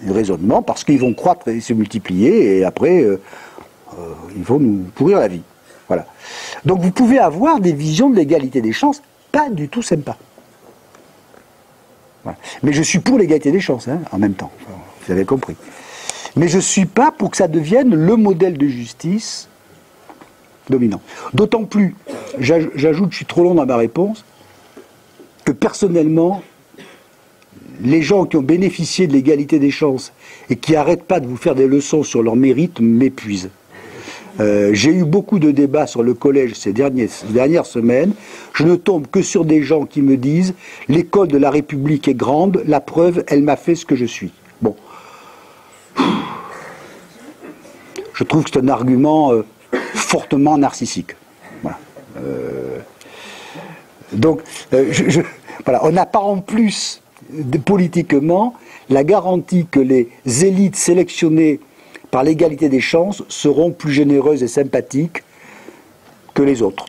Le raisonnement, parce qu'ils vont croître et se multiplier, et après, ils vont nous pourrir la vie. Voilà. Donc vous pouvez avoir des visions de l'égalité des chances pas du tout sympas. Voilà. Mais je suis pour l'égalité des chances, hein, en même temps. Enfin, vous avez compris. Mais je ne suis pas pour que ça devienne le modèle de justice dominant. D'autant plus, j'ajoute, je suis trop long dans ma réponse, que personnellement, les gens qui ont bénéficié de l'égalité des chances et qui n'arrêtent pas de vous faire des leçons sur leur mérite m'épuisent. J'ai eu beaucoup de débats sur le collège ces dernières semaines. Je ne tombe que sur des gens qui me disent « l'école de la République est grande, la preuve, elle m'a fait ce que je suis ». Bon. Je trouve que c'est un argument fortement narcissique. Voilà. Donc, voilà, on n'a pas en plus, politiquement, la garantie que les élites sélectionnées par l'égalité des chances, seront plus généreuses et sympathiques que les autres.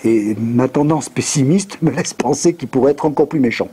Et ma tendance pessimiste me laisse penser qu'ils pourraient être encore plus méchants.